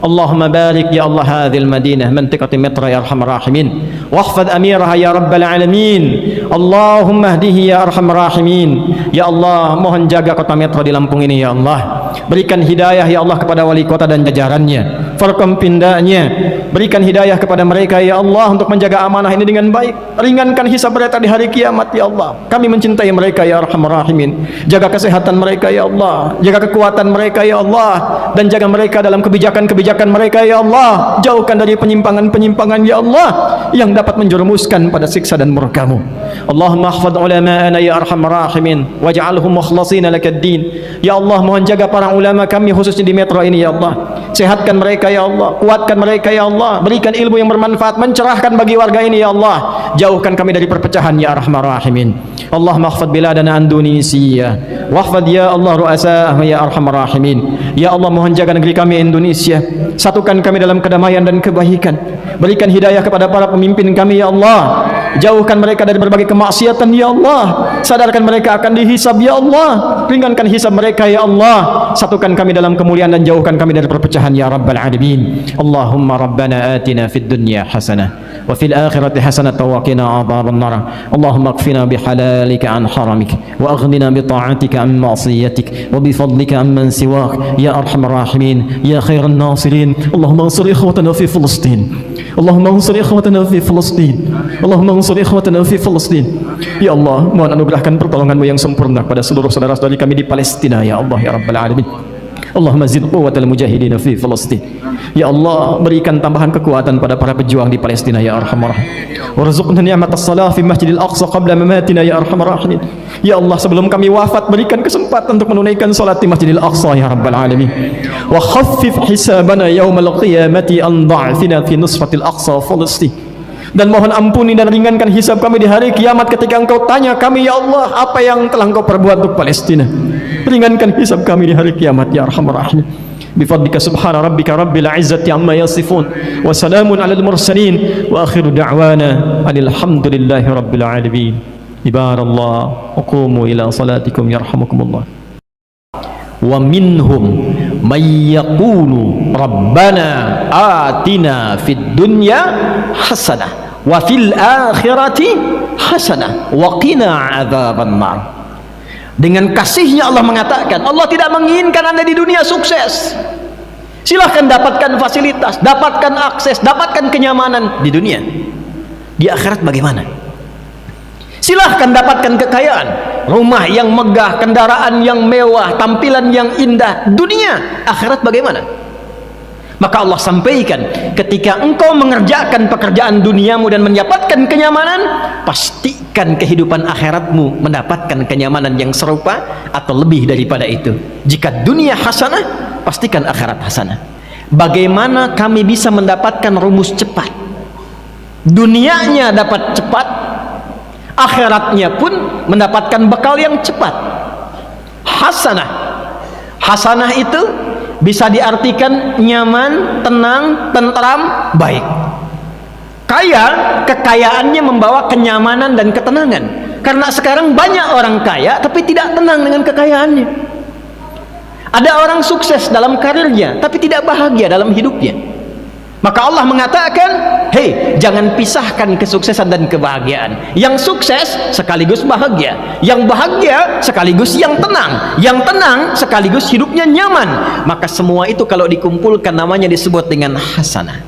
Speaker 1: اللهم بارك يا الله هذه المدينة منطقة متر يا أرحم الراحمين واحفظ أميرها يا رب العالمين اللهم اهده يا أرحم الراحمين ya Allah mohon jaga kota Metro di Lampung ini ya Allah berikan hidayah ya Allah kepada wali kota dan jajarannya Forkompindanya berikan hidayah kepada mereka ya Allah untuk menjaga amanah ini dengan baik ringankan hisab mereka di hari kiamat ya Allah kami mencintai mereka ya Arhamar Rahimin jaga kesehatan mereka ya Allah jaga kekuatan mereka ya Allah dan jaga mereka dalam kebijakan-kebijakan mereka ya Allah jauhkan dari penyimpangan-penyimpangan ya Allah yang dapat menjerumuskan pada siksa dan murka-Mu Allahumma ahfad ulama'ana ya Arhamar Rahimin waj'alhum mukhlasina lakad-din ya Allah mohon jaga para ulama kami khususnya di Metro ini ya Allah sehatkan mereka ya Allah kuatkan mereka ya Allah berikan ilmu yang bermanfaat mencerahkan bagi warga ini ya Allah jauhkan kami dari perpecahan ya Arhamar Rahimin Allahumma ahfad biladana an Indonesia wahfad ya Allah ru'asa'ah ya Arhamar Rahimin ya Allah mohon jaga negeri kami Indonesia satukan kami dalam kedamaian dan kebaikan berikan hidayah kepada para pemimpin kami ya Allah jauhkan mereka dari berbagai kemaksiatan ya Allah sadarkan mereka akan dihisab ya Allah ringankan hisab mereka ya Allah satukan kami dalam kemuliaan dan jauhkan kami dari perpecahan ya Rabbal Alamin Allahumma Rabbana atina fid dunya hasanah wa fil akhirati hasanah wa qina adhaban nar Allahumma akfina bihalalika an haramik wa aghnina bi ta'atika an ma'siyatik wa bi fadlika amman siwak ya arhamar rahimin ya khairan nasirin Allahumma ansur ikhwatana fi Filistin Allahumma ansur ikhwatana fi Filistin Allahumma ansur ikhwatana fi Filistin ya Allah mohon anugerahkan pertolongan-Mu yang sempurna kepada seluruh saudara-saudari kami di Palestina ya Allah ya Rabbal Alamin Allahumma zid quwwatal mujahidin fi Filistin ya Allah berikan tambahan kekuatan pada para pejuang di Palestina ya Arhamar Rahimin warzuqna ni'matas salah fi Masjidil Aqsa qabla mamatina ya Arhamar Rahimin ya Allah sebelum kami wafat berikan kesempatan untuk menunaikan salat di Masjidil Aqsa ya Rabbal Alamin wa khaffif hisabana yaumal qiyamati an dha'fina fi nusfatil Aqsa Filistin dan mohon ampuni dan ringankan hisab kami di hari kiamat ketika Engkau tanya kami ya Allah apa yang telah Engkau perbuat untuk Palestina ringankan hisab kami di hari kiamat ya Arhamar Rahimin bifadlika subhana rabbika rabbil izzati amma yasifun wa salamun alal mursalin wa akhiru da'wana alhamdulillahi rabbil alamin ibarallah wa qumu ila salatikum yarhamukumullah wa minhum may yaqulu rabbana atina fid dunya hasanah wa fil akhirati hasanah wa qina adzaban nar dengan kasihnya Allah mengatakan Allah tidak menginginkan Anda di dunia sukses silahkan dapatkan fasilitas dapatkan akses dapatkan kenyamanan di dunia di akhirat bagaimana silahkan dapatkan kekayaan rumah yang megah kendaraan yang mewah tampilan yang indah dunia akhirat bagaimana maka Allah sampaikan ketika engkau mengerjakan pekerjaan duniamu dan mendapatkan kenyamanan pastikan kehidupan akhiratmu mendapatkan kenyamanan yang serupa atau lebih daripada itu jika dunia hasanah pastikan akhirat hasanah bagaimana kami bisa mendapatkan rumus cepat dunianya dapat cepat akhiratnya pun mendapatkan bekal yang cepat hasanah hasanah itu bisa diartikan nyaman, tenang, tentram, baik. Kaya, kekayaannya membawa kenyamanan dan ketenangan. Karena sekarang banyak orang kaya tapi tidak tenang dengan kekayaannya. Ada orang sukses dalam karirnya tapi tidak bahagia dalam hidupnya. Maka Allah mengatakan, hei, jangan pisahkan kesuksesan dan kebahagiaan. Yang sukses sekaligus bahagia, yang bahagia sekaligus yang tenang sekaligus hidupnya nyaman. Maka semua itu kalau dikumpulkan namanya disebut dengan hasanah.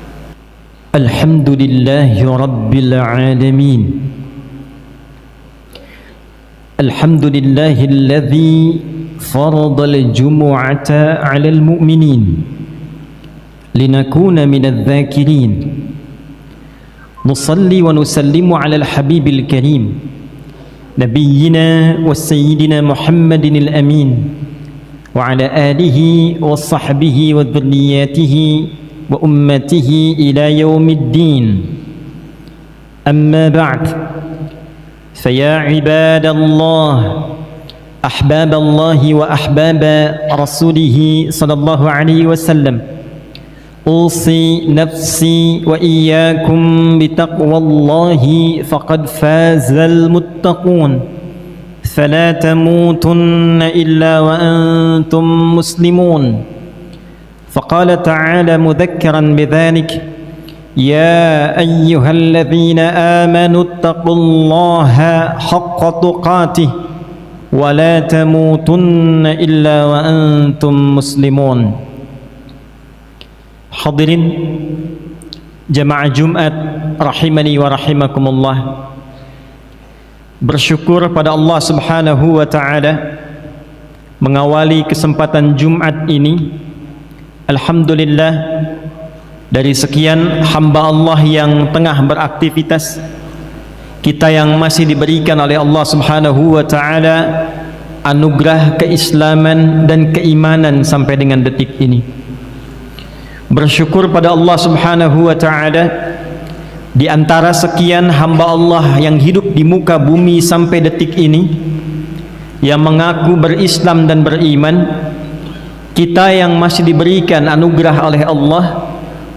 Speaker 1: Alhamdulillahi Rabbil Alamin. Alhamdulillahilladzi faradal jumu'ata 'alal mu'minin لنكون من الذاكرين نصلي ونسلم على الحبيب الكريم نبينا وسيدنا محمد الأمين وعلى آله وصحبه وذرياته وأمته إلى يوم الدين أما بعد فيا عباد الله أحباب الله وأحباب رسوله صلى الله عليه وسلم أوصي نفسي وإياكم بتقوى الله فقد فاز المتقون فلا تموتن إلا وأنتم مسلمون فقال تعالى مذكرا بذلك يا أيها الذين آمنوا اتقوا الله حق تقاته ولا تموتن إلا وأنتم مسلمون. Hadirin jamaah Jumat rahimani wa rahimakumullah, bersyukur pada Allah Subhanahu wa taala mengawali kesempatan Jumat ini. Alhamdulillah, dari sekian hamba Allah yang tengah beraktivitas, kita yang masih diberikan oleh Allah Subhanahu wa taala anugerah keislaman dan keimanan sampai dengan detik ini. Bersyukur pada Allah Subhanahu wa taala, di antara sekian hamba Allah yang hidup di muka bumi sampai detik ini, yang mengaku berislam dan beriman, kita yang masih diberikan anugerah oleh Allah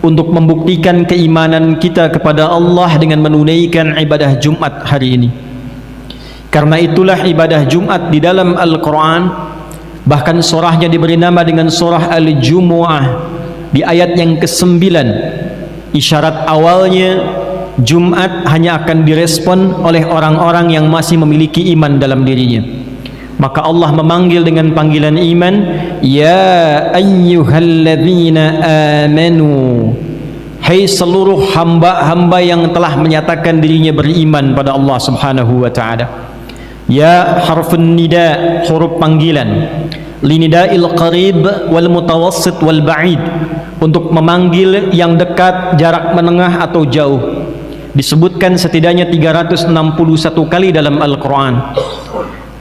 Speaker 1: untuk membuktikan keimanan kita kepada Allah dengan menunaikan ibadah Jumat hari ini. Karena itulah ibadah Jumat di dalam Al-Quran, bahkan surahnya diberi nama dengan surah Al-Jumu'ah di ayat yang ke-9. Isyarat awalnya, Jumat hanya akan direspon oleh orang-orang yang masih memiliki iman dalam dirinya. Maka Allah memanggil dengan panggilan iman, ya ayyuhalladzina amanu, hai seluruh hamba-hamba yang telah menyatakan dirinya beriman pada Allah Subhanahu wa taala. Ya harfun nida, huruf panggilan, linida'il qarib wal mutawassit wal ba'id, untuk memanggil yang dekat, jarak menengah atau jauh. Disebutkan setidaknya 361 kali dalam Al-Quran.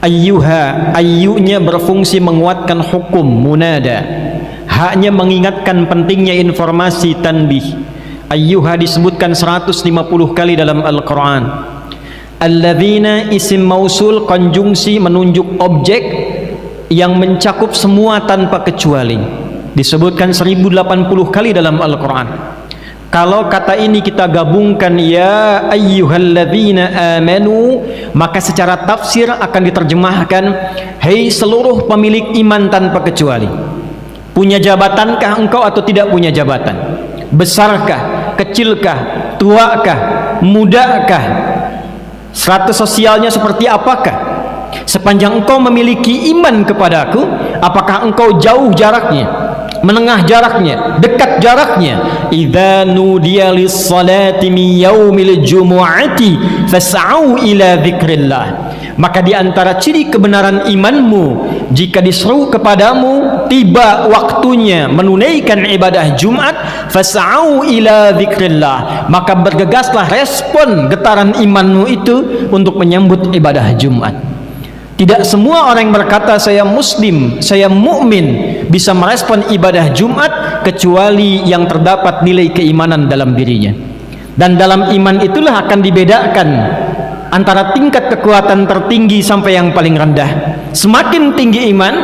Speaker 1: Ayyuha, ayyunya berfungsi menguatkan hukum munada, haknya mengingatkan pentingnya informasi tanbih. Ayyuha disebutkan 150 kali dalam Al-Quran. Alladzina isim mausul, konjungsi menunjuk objek yang mencakup semua tanpa kecuali, disebutkan 1080 kali dalam Al-Quran. Kalau kata ini kita gabungkan ya ayyuhalladzina amanu, maka secara tafsir akan diterjemahkan hei seluruh pemilik iman tanpa kecuali. Punya jabatankah engkau atau tidak punya jabatan? Besarkah, kecilkah, tuakah, mudakah, status sosialnya seperti apakah? Sepanjang engkau memiliki iman kepadaku, apakah engkau jauh jaraknya, menengah jaraknya, dekat jaraknya? Idza nudiya lis-salati min yaumil jumu'ati fas'au ila dzikrillah. Maka di antara ciri kebenaran imanmu, jika diseru kepadamu tiba waktunya menunaikan ibadah Jumat, fas'au ila dzikrillah, maka bergegaslah, respon getaran imanmu itu untuk menyambut ibadah Jumat. Tidak semua orang yang berkata saya muslim, saya mukmin, bisa merespon ibadah Jumat kecuali yang terdapat nilai keimanan dalam dirinya. Dan dalam iman itulah akan dibedakan antara tingkat kekuatan tertinggi sampai yang paling rendah. Semakin tinggi iman,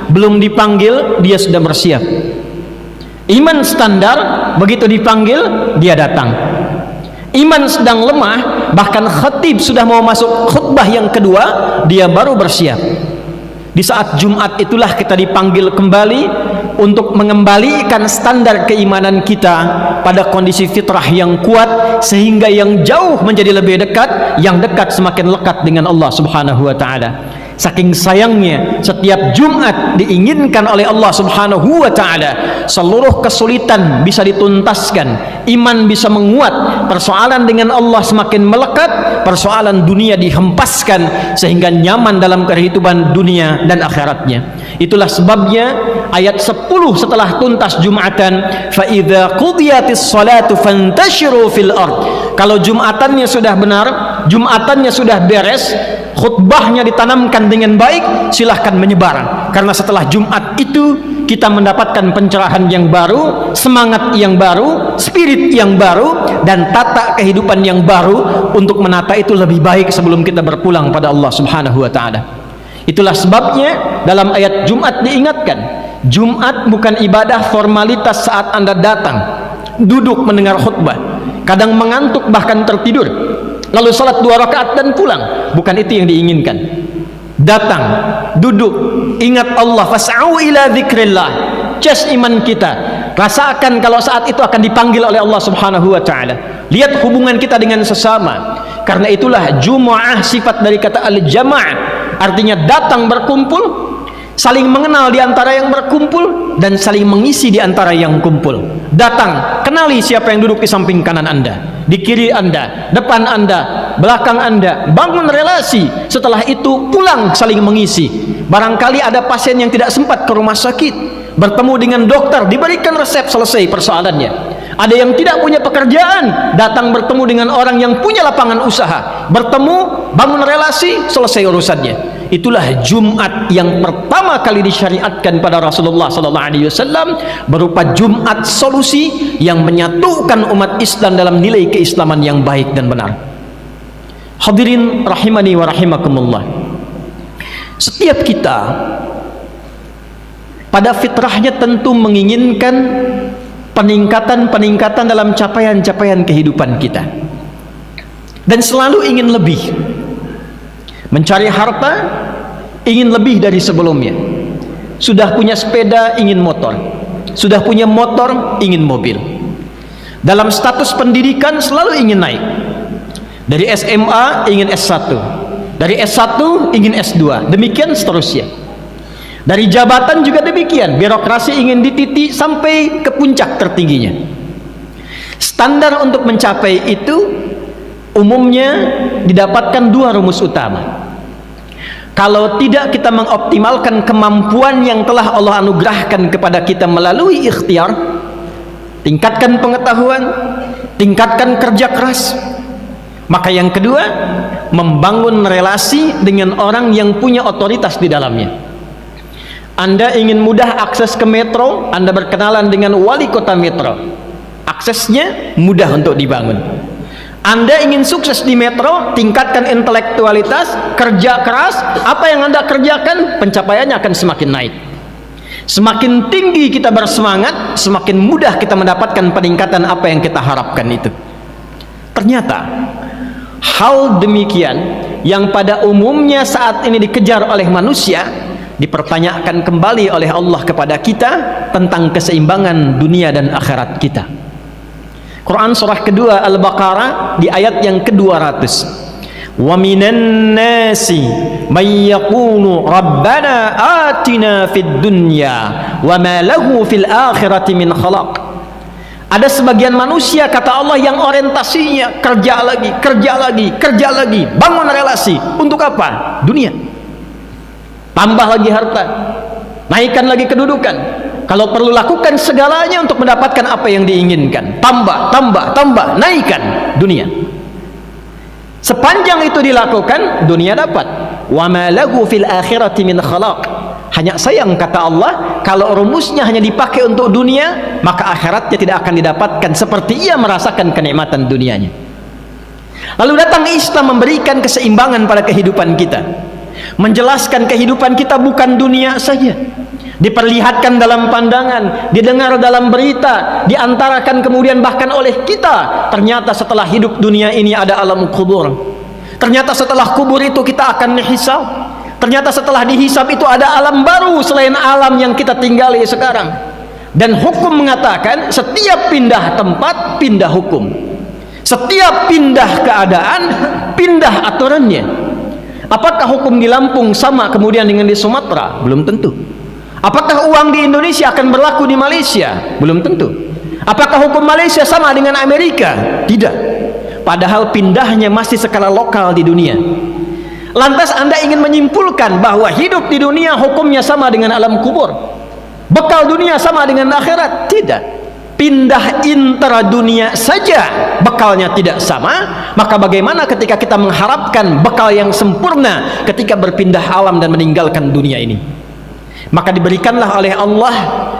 Speaker 1: belum dipanggil dia sudah bersiap. Iman standar, begitu dipanggil dia datang. Iman sedang lemah, bahkan khatib sudah mau masuk khutbah yang kedua, dia baru bersiap. Di saat Jumat itulah kita dipanggil kembali untuk mengembalikan standar keimanan kita pada kondisi fitrah yang kuat, sehingga yang jauh menjadi lebih dekat, yang dekat semakin lekat dengan Allah Subhanahu wa taala. Saking sayangnya setiap Jumat diinginkan oleh Allah Subhanahu wa taala, seluruh kesulitan bisa dituntaskan, iman bisa menguat, persoalan dengan Allah semakin melekat, persoalan dunia dihempaskan sehingga nyaman dalam kehidupan dunia dan akhiratnya. Itulah sebabnya ayat 10 setelah tuntas Jumatan, fa idza qudiyatis salatu fantashiru fil ard. Kalau Jumatannya sudah benar, Jumatannya sudah beres, khutbahnya ditanamkan dengan baik, silahkan menyebar. Karena setelah Jumat itu kita mendapatkan pencerahan yang baru, semangat yang baru, spirit yang baru, dan tata kehidupan yang baru untuk menata itu lebih baik sebelum kita berpulang pada Allah Subhanahu wa taala. Itulah sebabnya dalam ayat Jumat diingatkan, Jumat bukan ibadah formalitas saat Anda datang, duduk mendengar khutbah, kadang mengantuk bahkan tertidur, lalu salat 2 rakaat dan pulang. Bukan itu yang diinginkan. Datang, duduk, ingat Allah, fas'au ila dzikrillah, cas iman kita, Rasakan kalau saat itu akan dipanggil oleh Allah Subhanahu wa taala. Lihat hubungan kita dengan sesama. Karena itulah Jumu'ah sifat dari kata al-jama', artinya datang berkumpul, saling mengenal di antara yang berkumpul dan saling mengisi di antara yang kumpul. Datang, kenali siapa yang duduk di samping kanan Anda, di kiri Anda, depan Anda, belakang Anda. Bangun relasi. Setelah itu pulang saling mengisi. Barangkali ada pasien yang tidak sempat ke rumah sakit, bertemu dengan dokter, diberikan resep, selesai persoalannya. Ada yang tidak punya pekerjaan, datang bertemu dengan orang yang punya lapangan usaha, bertemu, bangun relasi, selesai urusannya. Itulah Jumat yang pertama kali disyariatkan pada Rasulullah SAW, berupa Jumat solusi yang menyatukan umat Islam dalam nilai keislaman yang baik dan benar. Hadirin rahimani wa rahimakumullah. Setiap kita pada fitrahnya tentu menginginkan peningkatan dalam capaian-capaian kehidupan kita, dan selalu ingin lebih. Mencari harta, ingin lebih dari sebelumnya. Sudah punya sepeda, ingin motor. Sudah punya motor, ingin mobil. Dalam status pendidikan selalu ingin naik. Dari SMA ingin S1, dari S1 ingin S2, demikian seterusnya. Dari jabatan juga demikian, birokrasi ingin dititi sampai ke puncak tertingginya. Standar untuk mencapai itu umumnya didapatkan dua rumus utama. Kalau tidak kita mengoptimalkan kemampuan yang telah Allah anugerahkan kepada kita melalui ikhtiar, tingkatkan pengetahuan, tingkatkan kerja keras, maka yang kedua, membangun relasi dengan orang yang punya otoritas di dalamnya. Anda ingin mudah akses ke metro, Anda berkenalan dengan wali kota metro, aksesnya mudah untuk dibangun. Anda ingin sukses di metro, tingkatkan intelektualitas, kerja keras, apa yang Anda kerjakan, pencapaiannya akan semakin naik. Semakin tinggi kita bersemangat, semakin mudah kita mendapatkan peningkatan apa yang kita harapkan itu. Ternyata hal demikian yang pada umumnya saat ini dikejar oleh manusia, dipertanyakan kembali oleh Allah kepada kita tentang keseimbangan dunia dan akhirat kita. Quran surah kedua Al-Baqarah di ayat yang ke-200. Wa minan nasi may yaqulu rabbana atina fid dunya wa ma lahu fil akhirati min khalaq. Ada sebagian manusia, kata Allah, yang orientasinya kerja lagi, kerja lagi, kerja lagi, bangun relasi. Untuk apa? Dunia. Tambah lagi harta, naikkan lagi kedudukan. Kalau perlu lakukan segalanya untuk mendapatkan apa yang diinginkan. Tambah, naikkan dunia. Sepanjang itu dilakukan, dunia dapat. Wa ma lahu fil akhirati min khalaq. Hanya sayang, kata Allah, kalau rumusnya hanya dipakai untuk dunia, maka akhiratnya tidak akan didapatkan seperti ia merasakan kenikmatan dunianya. Lalu datang Islam memberikan keseimbangan pada kehidupan kita, menjelaskan kehidupan kita bukan dunia saja, diperlihatkan dalam pandangan, didengar dalam berita, diantarakan kemudian bahkan oleh kita. Ternyata setelah hidup dunia ini ada alam kubur. Ternyata setelah kubur itu kita akan dihisab. Ternyata setelah dihisab itu ada alam baru selain alam yang kita tinggali sekarang. Dan hukum mengatakan setiap pindah tempat, pindah hukum. Setiap pindah keadaan, pindah aturannya. Apakah hukum di Lampung sama kemudian dengan di Sumatera? Belum tentu. Apakah uang di Indonesia akan berlaku di Malaysia? Belum tentu. Apakah hukum Malaysia sama dengan Amerika? Tidak. Padahal pindahnya masih skala lokal di dunia. Lantas Anda ingin menyimpulkan bahwa hidup di dunia hukumnya sama dengan alam kubur, bekal dunia sama dengan akhirat? Tidak. Pindah intera dunia saja bekalnya tidak sama, maka bagaimana ketika kita mengharapkan bekal yang sempurna ketika berpindah alam dan meninggalkan dunia ini? Maka diberikanlah oleh Allah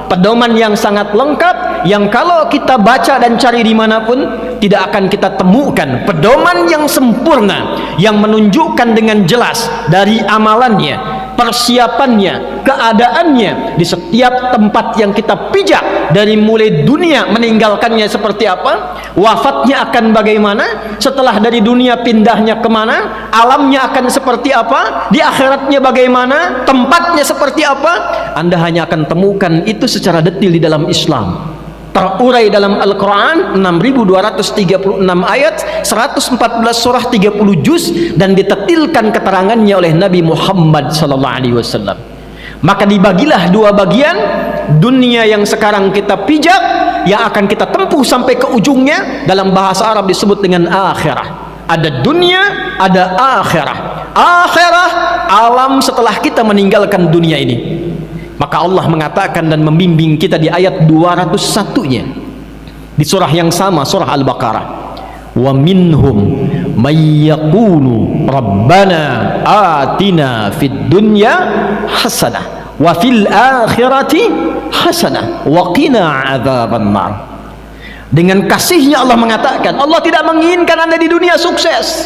Speaker 1: pedoman yang sangat lengkap, yang kalau kita baca dan cari dimanapun tidak akan kita temukan pedoman yang sempurna yang menunjukkan dengan jelas dari amalannya, persiapannya, keadaannya di setiap tempat yang kita pijak, dari mulai dunia meninggalkannya seperti apa, wafatnya akan bagaimana, setelah dari dunia pindahnya kemana, alamnya akan seperti apa, di akhiratnya bagaimana, tempatnya seperti apa. Anda hanya akan temukan itu secara detil di dalam Islam. terurai dalam Al-Quran 6236 ayat, 114 surah, 30 juz, dan ditetilkan keterangannya oleh Nabi Muhammad SAW. Maka dibagilah dua bagian, dunia yang sekarang kita pijak, yang akan kita tempuh sampai ke ujungnya, dalam bahasa Arab disebut dengan akhirah. Ada dunia, ada akhirah. Akhirah, alam setelah kita meninggalkan dunia ini. Maka Allah mengatakan dan membimbing kita di ayat 201-nya di surah yang sama, surah Al-Baqarah, wa minhum may yaqulu rabbana atina fid dunya hasanah wa fil akhirati hasanah wa qina adzaban nar. Dengan kasihnya Allah mengatakan, Allah tidak menginginkan Anda di dunia sukses.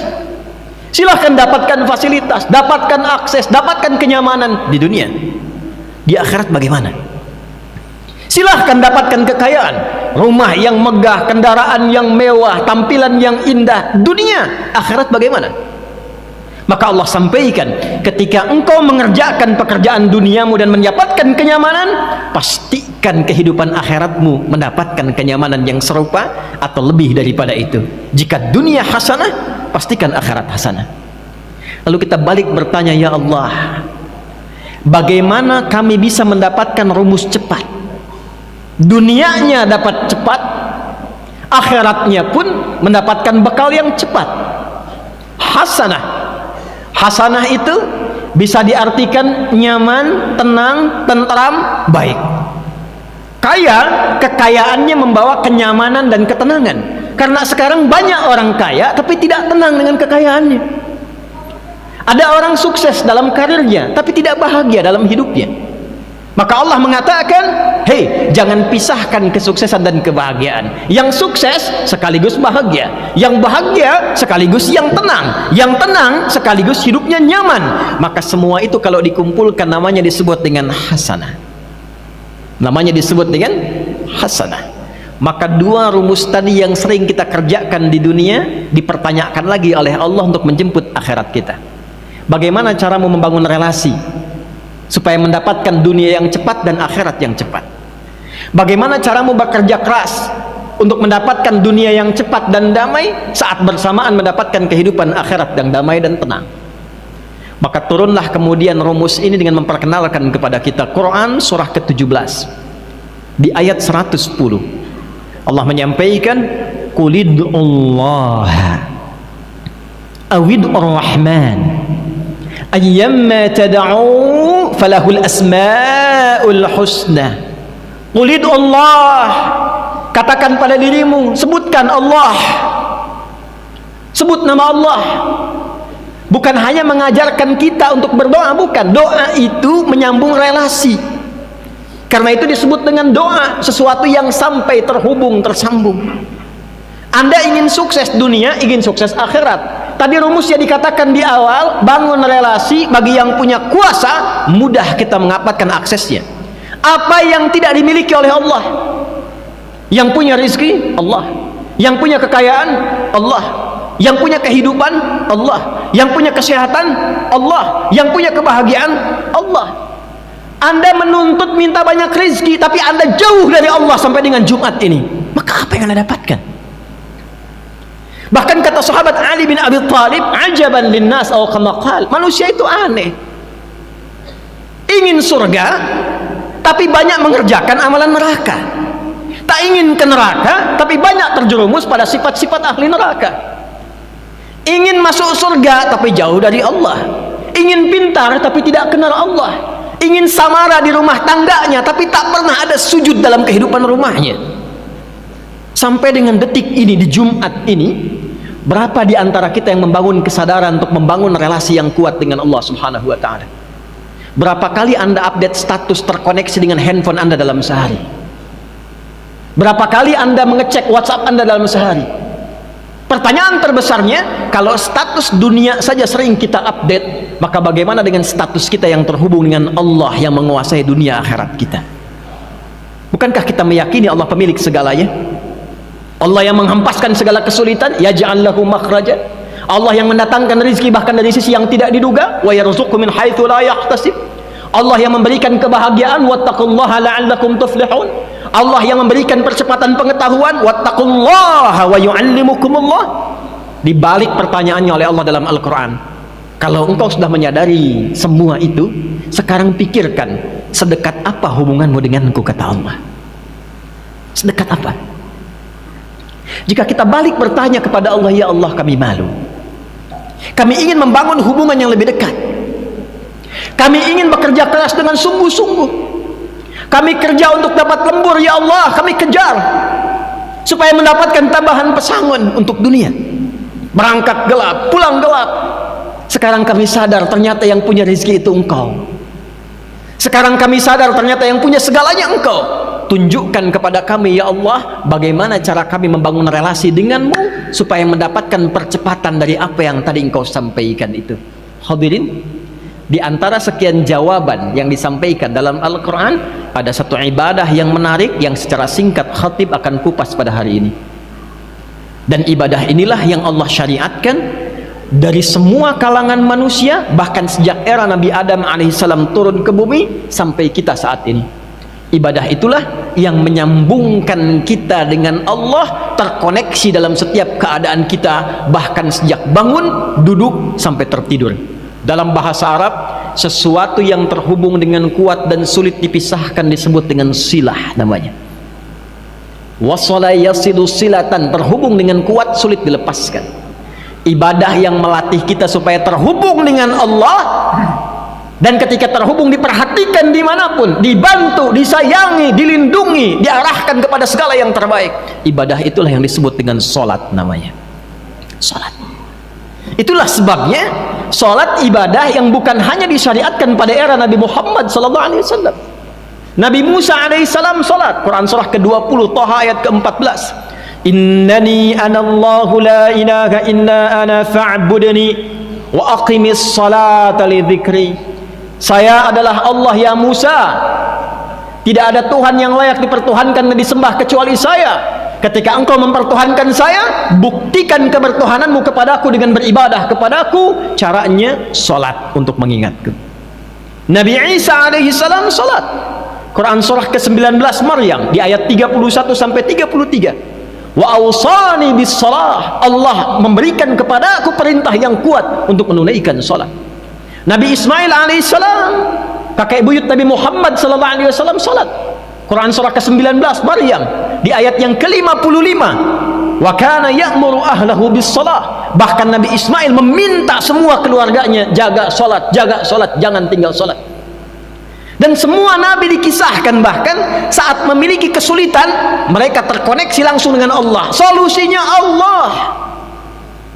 Speaker 1: Silahkan dapatkan fasilitas, dapatkan akses, dapatkan kenyamanan di dunia. Di akhirat bagaimana? Silahkan dapatkan kekayaan, rumah yang megah, kendaraan yang mewah, tampilan yang indah. Dunia, akhirat bagaimana? Maka Allah sampaikan, ketika engkau mengerjakan pekerjaan duniamu dan mendapatkan kenyamanan, pastikan kehidupan akhiratmu mendapatkan kenyamanan yang serupa atau lebih daripada itu. Jika dunia hasanah, pastikan akhirat hasanah. Lalu kita balik bertanya, ya Allah, bagaimana kami bisa mendapatkan rumus cepat? Dunianya dapat cepat, akhiratnya pun mendapatkan bekal yang cepat. Hasanah. Hasanah itu bisa diartikan nyaman, tenang, tentram, baik. Kaya, kekayaannya membawa kenyamanan dan ketenangan. Karena sekarang banyak orang kaya tapi tidak tenang dengan kekayaannya. Ada orang sukses dalam karirnya tapi tidak bahagia dalam hidupnya. Maka Allah mengatakan, hei, jangan pisahkan kesuksesan dan kebahagiaan. Yang sukses sekaligus bahagia, yang bahagia sekaligus yang tenang sekaligus hidupnya nyaman. Maka semua itu kalau dikumpulkan namanya disebut dengan hasanah. Namanya disebut dengan hasanah. Maka dua rumus tadi yang sering kita kerjakan di dunia dipertanyakan lagi oleh Allah untuk menjemput akhirat kita. Bagaimana caramu membangun relasi supaya mendapatkan dunia yang cepat dan akhirat yang cepat? Bagaimana caramu bekerja keras untuk mendapatkan dunia yang cepat dan damai saat bersamaan mendapatkan kehidupan akhirat yang damai dan tenang? Maka turunlah kemudian rumus ini dengan memperkenalkan kepada kita Quran surah ke-17 di ayat 110. Allah menyampaikan, qulidullah awid ar-rahman ayyamma tad'u falahul asmaul husna. Qulid Allah, katakan pada dirimu, sebutkan Allah, sebut nama Allah. Bukan hanya mengajarkan kita untuk berdoa, bukan. Doa itu menyambung relasi. Karena itu disebut dengan doa, sesuatu yang sampai terhubung, tersambung. Anda ingin sukses dunia, ingin sukses akhirat. Tadi rumusnya dikatakan di awal, bangun relasi. Bagi yang punya kuasa, mudah kita mendapatkan aksesnya. Apa yang tidak dimiliki oleh Allah? Yang punya rizki, Allah. Yang punya kekayaan, Allah. Yang punya kehidupan, Allah. Yang punya kesehatan, Allah. Yang punya kebahagiaan, Allah. Anda menuntut minta banyak rizki, tapi Anda jauh dari Allah sampai dengan Jumat ini. Maka apa yang Anda dapatkan? Bahkan kata sahabat Ali bin Abi Thalib, ajaban linnas aw kama qala, manusia itu aneh. Ingin surga tapi banyak mengerjakan amalan neraka. Tak ingin ke neraka tapi banyak terjerumus pada sifat-sifat ahli neraka. Ingin masuk surga tapi jauh dari Allah. Ingin pintar tapi tidak kenal Allah. Ingin samara di rumah tangganya tapi tak pernah ada sujud dalam kehidupan rumahnya. Sampai dengan detik ini, di Jumat ini, berapa di antara kita yang membangun kesadaran untuk membangun relasi yang kuat dengan Allah Subhanahu wa ta'ala? Berapa kali Anda update status terkoneksi dengan handphone Anda dalam sehari? Berapa kali Anda mengecek WhatsApp Anda dalam sehari? Pertanyaan terbesarnya, kalau status dunia saja sering kita update, maka bagaimana dengan status kita yang terhubung dengan Allah yang menguasai dunia akhirat kita? Bukankah kita meyakini Allah pemilik segalanya? Allah yang menghempaskan segala kesulitan, yaj'al lahu makhraja. Allah yang mendatangkan rezeki bahkan dari sisi yang tidak diduga, wa yarzuqhu min haitsu la yahtasib. Allah yang memberikan kebahagiaan, wattaqullaha la'allakum tuflihun.
Speaker 2: Allah yang memberikan percepatan pengetahuan, wattaqullaha wa yu'allimukumullah. Di balik pertanyaannya oleh Allah dalam Al-Quran, kalau engkau sudah menyadari semua itu, sekarang pikirkan, sedekat apa hubunganmu denganku, kata Allah. Sedekat apa? Jika kita balik bertanya kepada Allah, ya Allah, kami malu, kami ingin membangun hubungan yang lebih dekat, kami ingin bekerja keras dengan sungguh-sungguh, kami kerja untuk dapat lembur, ya Allah, kami kejar supaya mendapatkan tambahan pesangon untuk dunia, berangkat gelap, pulang gelap. Sekarang kami sadar ternyata yang punya rezeki itu engkau. Sekarang kami sadar ternyata yang punya segalanya engkau. Tunjukkan kepada kami, ya Allah, bagaimana cara kami membangun relasi denganmu supaya mendapatkan percepatan dari apa yang tadi engkau sampaikan itu. Hadirin, di antara sekian jawaban yang disampaikan dalam Al-Quran, ada satu ibadah yang menarik yang secara singkat khatib akan kupas pada hari ini. Dan ibadah inilah yang Allah syariatkan dari semua kalangan manusia, bahkan sejak era Nabi Adam alaihissalam turun ke bumi sampai kita saat ini. Ibadah itulah yang menyambungkan kita dengan Allah, terkoneksi dalam setiap keadaan kita, bahkan sejak bangun, duduk, sampai tertidur. Dalam bahasa Arab, sesuatu yang terhubung dengan kuat dan sulit dipisahkan disebut dengan silah namanya. Wasala yasilu silatan, terhubung dengan kuat, sulit dilepaskan. Ibadah yang melatih kita supaya terhubung dengan Allah, dan ketika terhubung diperhatikan dimanapun, dibantu, disayangi, dilindungi, diarahkan kepada segala yang terbaik. Ibadah itulah yang disebut dengan sholat namanya. Sholat. Itulah sebabnya sholat ibadah yang bukan hanya disyariatkan pada era Nabi Muhammad SAW. Nabi Musa alaihissalam sholat. Quran surah ke-20 Thaha ayat ke-14. Innani anallahu la ilaha illa ana fa'budni wa aqimis salata li dzikri. Saya adalah Allah, ya Musa, tidak ada Tuhan yang layak dipertuhankan dan disembah kecuali saya. Ketika engkau mempertuhankan saya, buktikan kebertuhananmu kepadaku dengan beribadah kepadaku. Caranya sholat untuk mengingatku. Nabi Isa alaihissalam sholat. Quran surah ke-19 Maryam di ayat 31 sampai 33. Wa awsani bis salah. Allah memberikan kepadaku perintah yang kuat untuk menunaikan sholat. Nabi Ismail alaihissalam, kakek buyut Nabi Muhammad sallallahu alaihi wasallam, salat. Quran surah ke-19 Maryam di ayat yang ke-55. Wa kana ya'muru ahlahu bis salah. Bahkan Nabi Ismail meminta semua keluarganya jaga salat, jangan tinggal salat. Dan semua nabi dikisahkan bahkan saat memiliki kesulitan, mereka terkoneksi langsung dengan Allah. Solusinya Allah.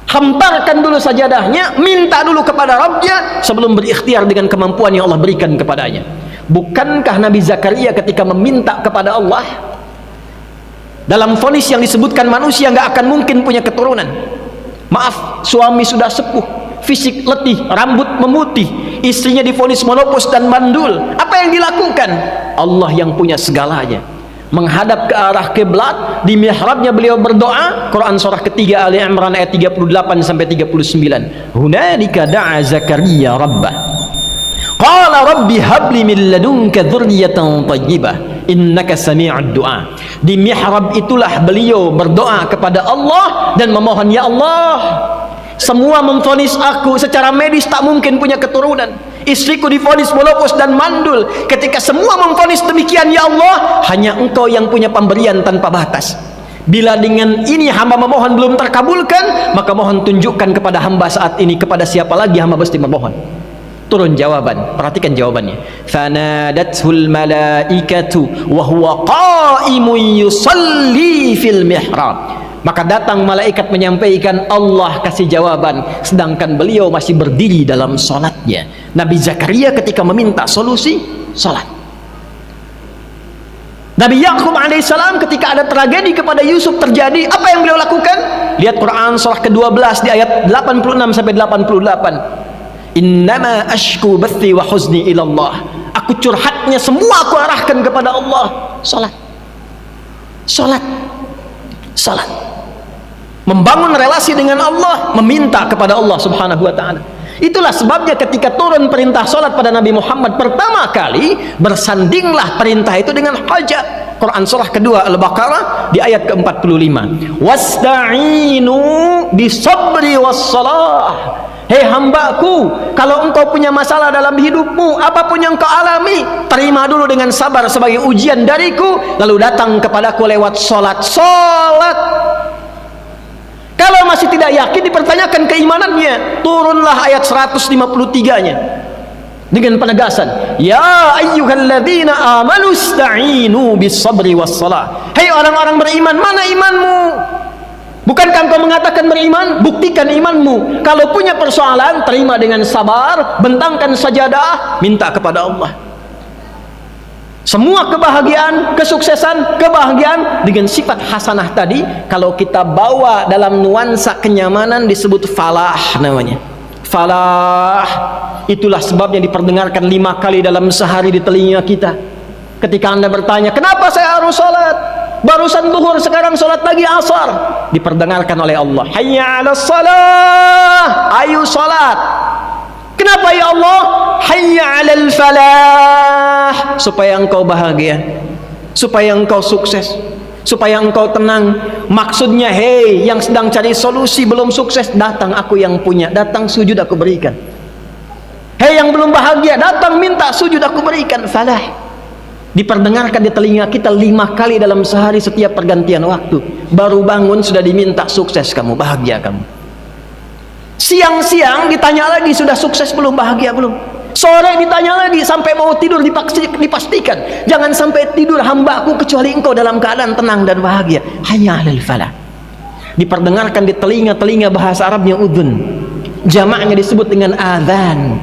Speaker 2: Hamparkan dulu sajadahnya, minta dulu kepada Rabbnya sebelum berikhtiar dengan kemampuan yang Allah berikan kepadanya. Bukankah Nabi Zakaria ketika meminta kepada Allah, dalam vonis yang disebutkan manusia nggak akan mungkin punya keturunan, maaf, suami sudah sepuh, fisik letih, rambut memutih, istrinya divonis menopause dan mandul, apa yang dilakukan? Allah yang punya segalanya menghadap ke arah kiblat, di mihrabnya beliau berdoa. Quran surah ketiga Ali Imran ayat 38 sampai 39. Hunalika da'a Zakaria rabbah qala rabbi habli min ladunka dzurriyyatan thayyibah innaka sami'ud du'a. Di mihrab itulah beliau berdoa kepada Allah dan memohon, ya Allah, semua memvonis aku secara medis tak mungkin punya keturunan, istriku divonis menopause dan mandul. Ketika semua memvonis demikian, ya Allah, hanya engkau yang punya pemberian tanpa batas. Bila dengan ini hamba memohon belum terkabulkan, maka mohon tunjukkan kepada hamba saat ini kepada siapa lagi hamba mesti memohon. Turun jawaban, perhatikan jawabannya. Fanadathul malaikatu wa huwa qa'imun yusalli fil mihrab. Maka datang malaikat menyampaikan, Allah kasih jawaban sedangkan beliau masih berdiri dalam sholatnya. Nabi Zakaria ketika meminta solusi, sholat. Nabi Yakub alaihissalam ketika ada tragedi kepada Yusuf terjadi, apa yang beliau lakukan? Lihat Quran surah ke-12 di ayat 86 sampai 88. Innama ashku bathi wa huzni ilallah. Aku curhatnya semua aku arahkan kepada Allah. Sholat. Sholat. Sholat. Membangun relasi dengan Allah, meminta kepada Allah subhanahu wa ta'ala. Itulah sebabnya ketika turun perintah sholat pada Nabi Muhammad pertama kali, bersandinglah perintah itu dengan hajat. Quran surah kedua Al-Baqarah di ayat ke-45. Wasta'inu bisabri wassalah. Hei hambaku, kalau engkau punya masalah dalam hidupmu, apapun yang kau alami, terima dulu dengan sabar sebagai ujian dariku, lalu datang kepadaku lewat salat. Kalau masih tidak yakin, dipertanyakan keimanannya, turunlah ayat 153-nya dengan penegasan, ya ayyuhalladzina amanu ista'inu bis-sabri was-salah. Hei orang-orang beriman, mana imanmu? Bukankah engkau mengatakan beriman? Buktikan imanmu. Kalau punya persoalan, terima dengan sabar, bentangkan sajadah, minta kepada Allah. Semua kebahagiaan, kesuksesan, kebahagiaan dengan sifat hasanah tadi, kalau kita bawa dalam nuansa kenyamanan, disebut falah namanya. Falah, itulah sebabnya diperdengarkan 5 kali dalam sehari di telinga kita. Ketika Anda bertanya, kenapa saya harus sholat? Barusan zuhur, sekarang sholat lagi asar. Diperdengarkan oleh Allah, hayya 'alas salah, ayo sholat. Kenapa ya Allah? Hayya 'alal falah, supaya engkau bahagia, supaya engkau sukses, supaya engkau tenang. Maksudnya, hei yang sedang cari solusi belum sukses, datang aku yang punya, datang sujud aku berikan. Hei yang belum bahagia, datang minta sujud aku berikan. Falah diperdengarkan di telinga kita 5 kali dalam sehari setiap pergantian waktu. Baru bangun sudah diminta sukses kamu, bahagia kamu. Siang-siang ditanya lagi, sudah sukses belum, bahagia belum? Sore ditanya lagi, sampai mau tidur dipastikan jangan sampai tidur hambaku kecuali engkau dalam keadaan tenang dan bahagia. Hayya 'alal falah. Diperdengarkan di telinga-telinga, bahasa Arabnya udhun, jamaknya disebut dengan adzan.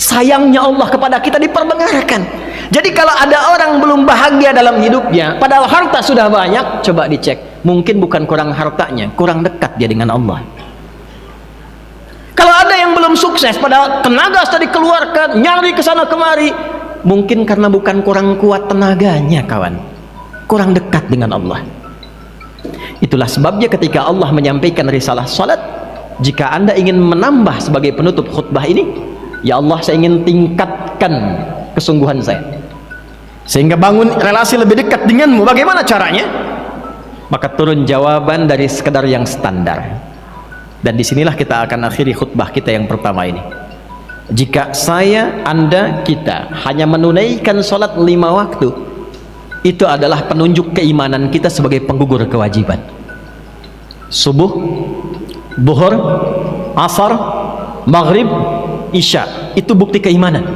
Speaker 2: Sayangnya Allah kepada kita, diperdengarkan. Jadi kalau ada orang belum bahagia dalam hidupnya, padahal harta sudah banyak, coba dicek, mungkin bukan kurang hartanya, kurang dekat dia dengan Allah. Kalau ada yang belum sukses, padahal tenaga sudah dikeluarkan, nyari ke sana kemari, mungkin karena bukan kurang kuat tenaganya, kawan, kurang dekat dengan Allah. Itulah sebabnya ketika Allah menyampaikan risalah salat, jika Anda ingin menambah sebagai penutup khutbah ini, ya Allah, saya ingin tingkatkan kesungguhan saya sehingga bangun relasi lebih dekat denganmu. Bagaimana caranya? Maka turun jawaban dari sekedar yang standar. Dan disinilah kita akan akhiri khutbah kita yang pertama ini. Jika saya, Anda, kita hanya menunaikan sholat 5 waktu, itu adalah penunjuk keimanan kita sebagai penggugur kewajiban. Subuh, zuhur, asar, maghrib, isya, itu bukti keimanan.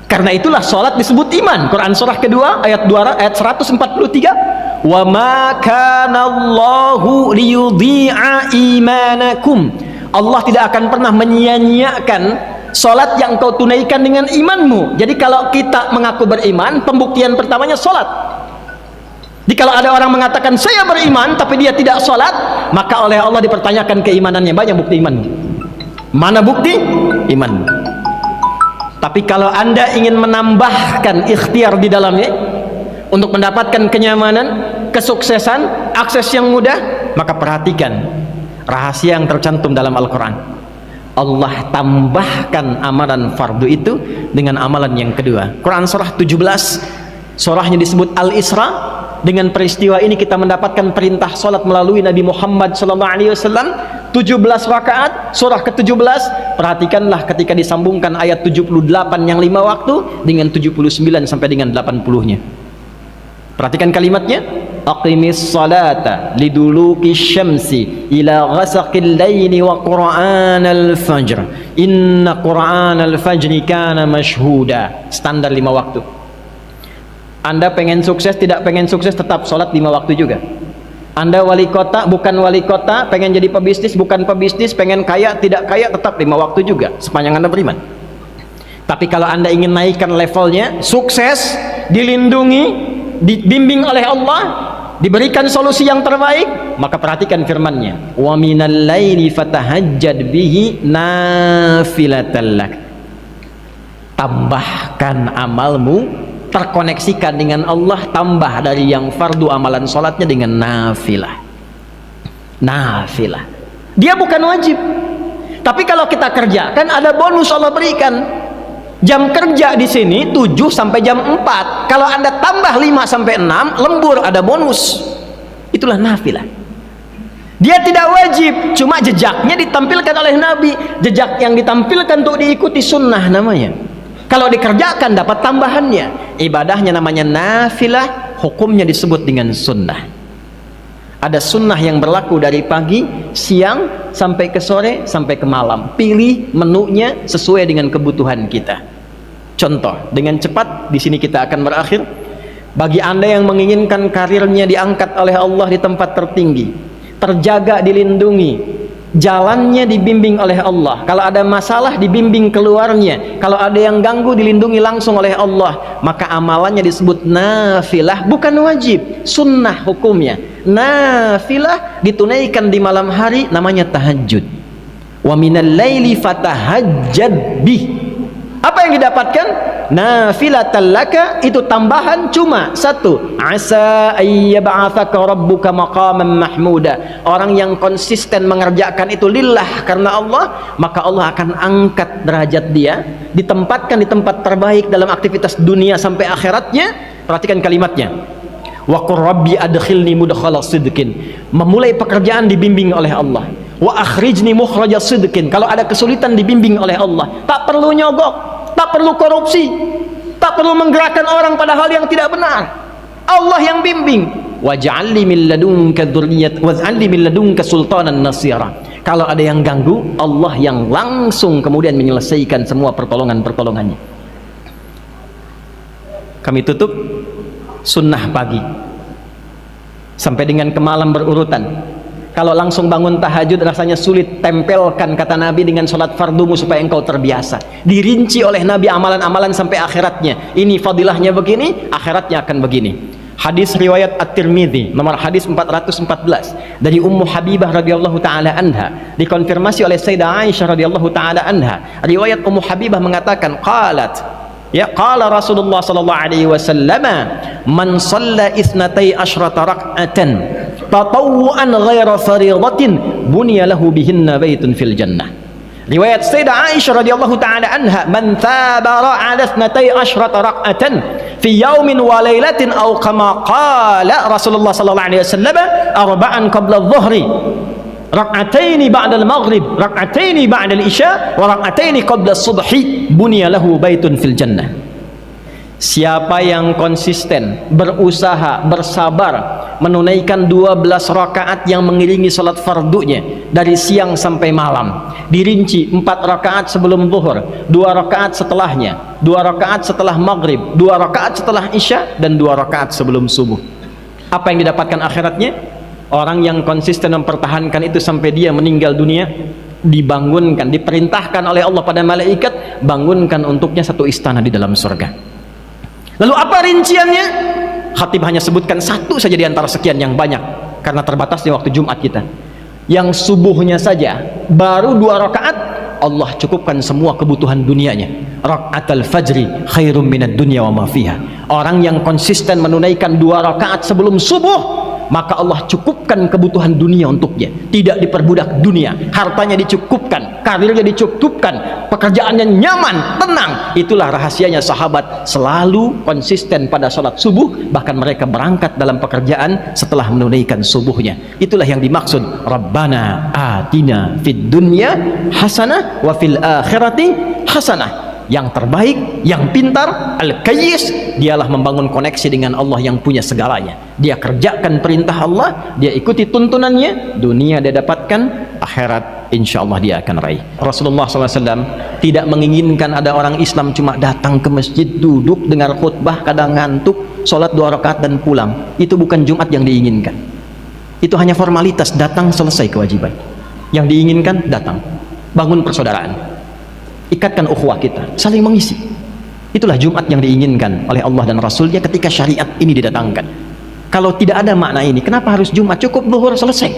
Speaker 2: Karena itulah sholat disebut iman. Quran surah kedua ayat 143, wa ma kana Allahu liyudhi'a imanakum. Allah tidak akan pernah menyia-nyiakan sholat yang kau tunaikan dengan imanmu. Jadi kalau kita mengaku beriman, pembuktian pertamanya sholat. Jadi kalau ada orang mengatakan saya beriman tapi dia tidak sholat, maka oleh Allah dipertanyakan keimanannya. Banyak bukti imanmu. Mana bukti imanmu? Tapi kalau Anda ingin menambahkan ikhtiar di dalamnya untuk mendapatkan kenyamanan, kesuksesan, akses yang mudah, maka perhatikan rahasia yang tercantum dalam Al-Quran. Allah tambahkan amalan fardu itu dengan amalan yang kedua. Quran surah 17, surahnya disebut Al-Isra. Dengan peristiwa ini kita mendapatkan perintah salat melalui Nabi Muhammad SAW, 17 rakaat, surah ke-17. Perhatikanlah ketika disambungkan ayat 78 yang 5 waktu dengan 79 sampai dengan 80-nya. Perhatikan kalimatnya, aqimis salata liduluki syamsi ila ghasaqil laili wa qur'anal fajr inna qur'anal fajri kana mashhuda. Standar 5 waktu. Anda pengen sukses, tidak pengen sukses, tetap sholat 5 waktu juga. Anda wali kota, bukan wali kota, pengen jadi pebisnis, bukan pebisnis, pengen kaya, tidak kaya, tetap 5 waktu juga, sepanjang Anda beriman. Tapi kalau Anda ingin naikkan levelnya, sukses, dilindungi, dibimbing oleh Allah, diberikan solusi yang terbaik, maka perhatikan firman-Nya, wa minal laili fatahajjad bihi nafilatan lak. Tambahkan amalmu, terkoneksikan dengan Allah, tambah dari yang fardu amalan sholatnya dengan nafilah. Nafilah, dia bukan wajib, tapi kalau kita kerjakan ada bonus Allah berikan. Jam kerja di sini 7 sampai jam 4. Kalau Anda tambah 5 sampai 6, lembur, ada bonus. Itulah nafilah. Dia tidak wajib, cuma jejaknya ditampilkan oleh Nabi. Jejak yang ditampilkan untuk diikuti sunnah namanya. Kalau dikerjakan dapat tambahannya. Ibadahnya namanya nafilah, hukumnya disebut dengan sunnah. Ada sunnah yang berlaku dari pagi, siang, sampai ke sore, sampai ke malam. Pilih menunya sesuai dengan kebutuhan kita. Contoh, dengan cepat di sini kita akan berakhir. Bagi Anda yang menginginkan karirnya diangkat oleh Allah di tempat tertinggi, terjaga, dilindungi, jalannya dibimbing oleh Allah, kalau ada masalah dibimbing keluarnya, kalau ada yang ganggu dilindungi langsung oleh Allah, maka amalannya disebut nafilah, bukan wajib, sunnah hukumnya. Nafilah ditunaikan di malam hari, namanya tahajud. Wa minal laili fatahajjad bih. Apa yang didapatkan? Nafilatan laka, itu tambahan cuma satu. Asa ayyab'atsaka rabbuka maqaman mahmuda. Orang yang konsisten mengerjakan itu lillah, karena Allah, maka Allah akan angkat derajat dia, ditempatkan di tempat terbaik dalam aktivitas dunia sampai akhiratnya. Perhatikan kalimatnya. Wa qur rabbi adkhilni mudkhala sidqin. Memulai pekerjaan dibimbing oleh Allah. Wa akhrijni mukhraja sidqin. Kalau ada kesulitan dibimbing oleh Allah. Tak perlu nyogok, tak perlu korupsi, tak perlu menggerakkan orang pada hal yang tidak benar. Allah yang bimbing. Waj'alni min ladunka dzurriyyatan waj'alni min ladunka sultanan nasira. Kalau ada yang ganggu, Allah yang langsung kemudian menyelesaikan semua pertolongannya. Kami tutup sunnah pagi sampai dengan ke malam berurutan. Kalau langsung bangun tahajud rasanya sulit, tempelkan kata Nabi dengan sholat fardumu supaya engkau terbiasa. Dirinci oleh Nabi amalan-amalan sampai akhiratnya. Ini fadilahnya begini, akhiratnya akan begini. Hadis riwayat At-Tirmidzi nomor hadis 414 dari Ummu Habibah radhiyallahu taala anha, dikonfirmasi oleh Sayyidah Aisyah radhiyallahu taala anha. Riwayat Ummu Habibah mengatakan, qalat, ya qala Rasulullah sallallahu alaihi wasallam, man shalla itsnatai asyrata rak'atan tatawwuan ghaira fariidatin bunya lahu bihinna baitun fil jannah. Riwayat Sayyidah Aisyah radhiyallahu taala anha, man thabara ala itsnatai asyrata rak'atan fi yaumin wa lailatin aw kama qala Rasulullah sallallahu alaihi wasallam, arba'an qabla adh-dhuhri, rak'ataini ba'da al-maghrib, rak'ataini ba'da al-isya, wa rak'ataini qabla as-subhi, bunya lahu baitun fil jannah. Siapa yang konsisten, berusaha, bersabar menunaikan 12 rakaat yang mengiringi salat fardunya dari siang sampai malam, dirinci 4 rakaat sebelum zuhur, 2 rakaat setelahnya, 2 rakaat setelah maghrib, 2 rakaat setelah isya, dan 2 rakaat sebelum subuh. Apa yang didapatkan akhiratnya? Orang yang konsisten mempertahankan itu sampai dia meninggal dunia, dibangunkan, diperintahkan oleh Allah pada malaikat, bangunkan untuknya satu istana di dalam surga. Lalu apa rinciannya? Khatib hanya sebutkan satu saja di antara sekian yang banyak, karena terbatasnya waktu Jumat kita. Yang subuhnya saja baru 2 rakaat, Allah cukupkan semua kebutuhan dunianya. Rakaatul fajri khairum minad dunya wa ma fiha. Orang yang konsisten menunaikan 2 rakaat sebelum subuh, maka Allah cukupkan kebutuhan dunia untuknya. Tidak diperbudak dunia, hartanya dicukupkan, karirnya dicukupkan, pekerjaannya nyaman, tenang. Itulah rahasianya sahabat selalu konsisten pada sholat subuh, bahkan mereka berangkat dalam pekerjaan setelah menunaikan subuhnya. Itulah yang dimaksud Rabbana atina fid dunya hasanah wa fil akhirati hasanah. Yang terbaik, yang pintar, al-kayyis, dialah membangun koneksi dengan Allah yang punya segalanya. Dia kerjakan perintah Allah, dia ikuti tuntunannya, dunia dia dapatkan, akhirat insya Allah dia akan raih. Rasulullah SAW tidak menginginkan ada orang Islam cuma datang ke masjid, duduk, dengar khutbah, kadang ngantuk, sholat 2 rakaat dan pulang. Itu bukan Jumat yang diinginkan. Itu hanya formalitas, datang selesai kewajiban. Yang diinginkan datang, bangun persaudaraan, ikatkan ukhuwah kita, saling mengisi. Itulah Jumat yang diinginkan oleh Allah dan Rasulnya ketika syariat ini didatangkan. Kalau tidak ada makna ini, kenapa harus Jumat? Cukup zuhur selesai.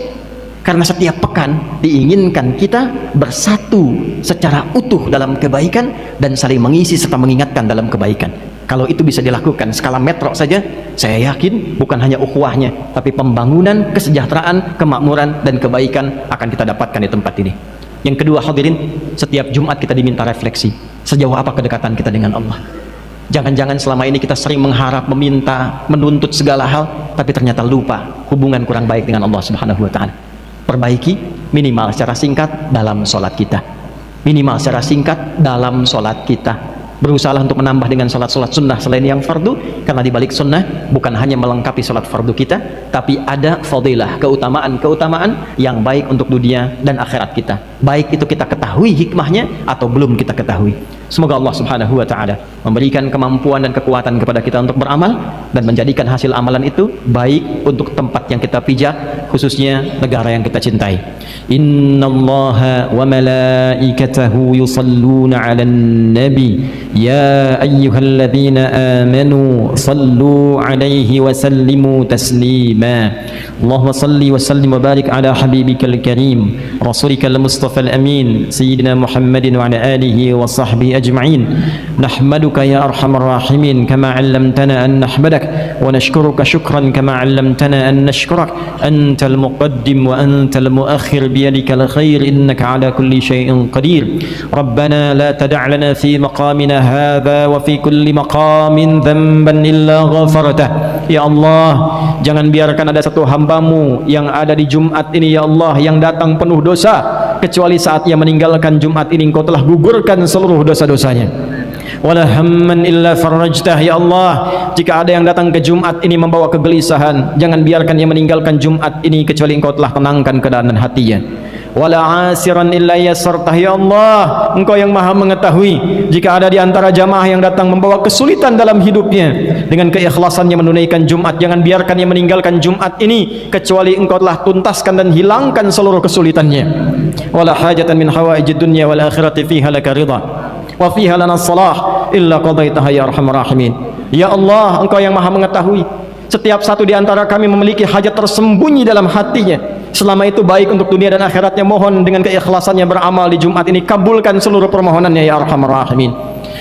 Speaker 2: Karena setiap pekan diinginkan kita bersatu secara utuh dalam kebaikan dan saling mengisi serta mengingatkan dalam kebaikan. Kalau itu bisa dilakukan skala metro saja, saya yakin bukan hanya ukhuwahnya, tapi pembangunan, kesejahteraan, kemakmuran dan kebaikan akan kita dapatkan di tempat ini. Yang kedua hadirin, setiap Jumat kita diminta refleksi. Sejauh apa kedekatan kita dengan Allah? Jangan-jangan selama ini kita sering mengharap, meminta, menuntut segala hal, tapi ternyata lupa hubungan kurang baik dengan Allah Subhanahu wa Ta'ala. Perbaiki minimal secara singkat dalam sholat kita. Minimal secara singkat dalam sholat kita. Berusaha untuk menambah dengan sholat-sholat sunnah selain yang fardu, karena di balik sunnah bukan hanya melengkapi sholat fardu kita, tapi ada fadilah, keutamaan-keutamaan yang baik untuk dunia dan akhirat kita. Baik itu kita ketahui hikmahnya atau belum kita ketahui. Semoga Allah Subhanahu wa Ta'ala memberikan kemampuan dan kekuatan kepada kita untuk beramal dan menjadikan hasil amalan itu baik untuk tempat yang kita pijak, khususnya negara yang kita cintai. Innallaha wa malaikatahu yusalluna 'alan nabi ya ayyuhalladzina amanu sallu 'alaihi wa sallimu taslima. Allahumma salli wa sallim wa barik ala habibikal karim rasulikal mustafal amin sayyidina Muhammadin wa ala alihi wa sahbihi أجمعين نحمدك يا أرحم الراحمين كما علمتنا أن نحمدك ونشكرك شكرا كما علمتنا أن نشكرك أنت المقدم وأنت المؤخر بيدك الخير إنك على كل شيء قدير ربنا لا تدع لنا في مقامنا هذا وفي كل مقام ذنبا إلا غفرته يا الله jangan biarkan ada satu hambamu yang ada di Jumat ini ya Allah yang datang penuh dosa kecuali saat ia meninggalkan Jumat ini engkau telah gugurkan seluruh dosa-dosanya. Wala hamman illa farajtah ya Allah, jika ada yang datang ke Jumat ini membawa kegelisahan, jangan biarkan ia meninggalkan Jumat ini kecuali engkau telah tenangkan keadaan hatinya. Wala asiran illa yasartah ya Allah, engkau yang maha mengetahui jika ada di antara jamaah yang datang membawa kesulitan dalam hidupnya, dengan keikhlasannya menunaikan Jumat, jangan biarkan ia meninggalkan Jumat ini kecuali engkau telah tuntaskan dan hilangkan seluruh kesulitannya. Wala hajatan min hawaijid dunya wal akhirati fiha laka ridha wa fiha lana salah illa qadaitaha ya arhamar rahimin. Ya Allah, engkau yang maha mengetahui setiap satu di antara kami memiliki hajat tersembunyi dalam hatinya. Selama itu baik untuk dunia dan akhiratnya, mohon dengan keikhlasannya beramal di Jumat ini, kabulkan seluruh permohonannya ya arhamar rahimin.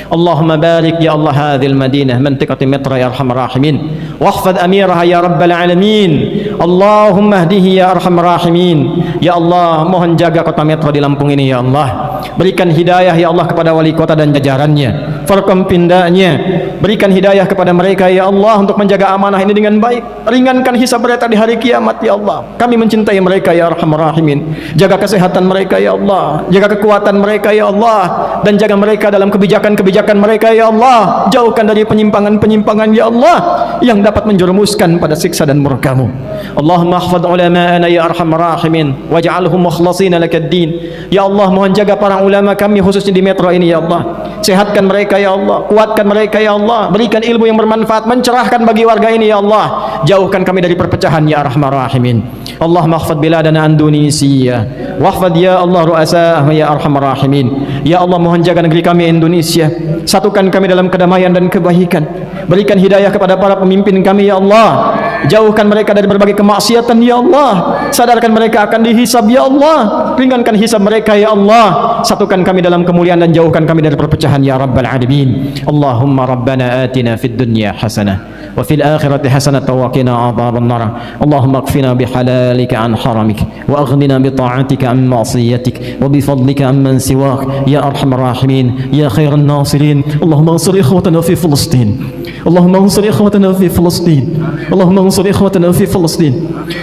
Speaker 2: Allahumma barik ya Allah hadhil Madinah mantiqati Mitra ya arhamar rahimin wahfad amiraha ya rabbal alamin. Allahumma hdihi ya arhamar rahimin. Ya Allah, mohon jaga kota Mitra di Lampung ini ya Allah, berikan hidayah ya Allah kepada wali kota dan jajarannya, Forkompindanya, berikan hidayah kepada mereka ya Allah untuk menjaga amanah ini dengan baik, ringankan hisab mereka di hari kiamat ya Allah. Kami mencintai mereka ya arhamar rahimin, jaga kesehatan mereka ya Allah, jaga kekuatan mereka ya Allah, dan jaga mereka dalam kebijakan-kebijakan mereka ya Allah, jauhkan dari penyimpangan-penyimpangan ya Allah yang dapat menjerumuskan pada siksa dan murka-Mu. Allahumma ahfad ulama'ana ya arhamar rahimin waj'alhum mukhlashina lakad-din. Ya Allah, mohon jaga para ulama kami khususnya di Metro ini ya Allah, sehatkan mereka ya Allah, kuatkan mereka ya Allah, berikan ilmu yang bermanfaat, mencerahkan bagi warga ini ya Allah, jauhkan kami dari perpecahan ya arhamar rahimin. Allahumma ahfad biladana Indonesia wahfad ya Allah ru'asa'ah ya arhamar rahimin. Ya Allah, mohon jaga negeri kami Indonesia, satukan kami dalam kedamaian dan kebaikan, berikan hidayah kepada para pemimpin kami ya Allah, jauhkan mereka dari berbagai kemaksiatan ya Allah, sadarkan mereka akan dihisab ya Allah, ringankan hisab mereka ya Allah, satukan kami dalam kemuliaan dan jauhkan kami dari perpecahan ya rabbal alamin. Allahumma rabbana atina fid dunya hasanah wa fil akhirati hasanah wa qina adhaban nar. Allahumma akfina bihalalika an haramik wa aghnina bi ta'atika an ma'siyatik wa bi fadlika amman siwak ya arhamar rahimin ya khairan nasirin. Allahumma ansur ikhwatana fi Filistin, Allahumma ansur ikhwatana fi Filistin, Allahumma ansur ikhwatana fi Filistin.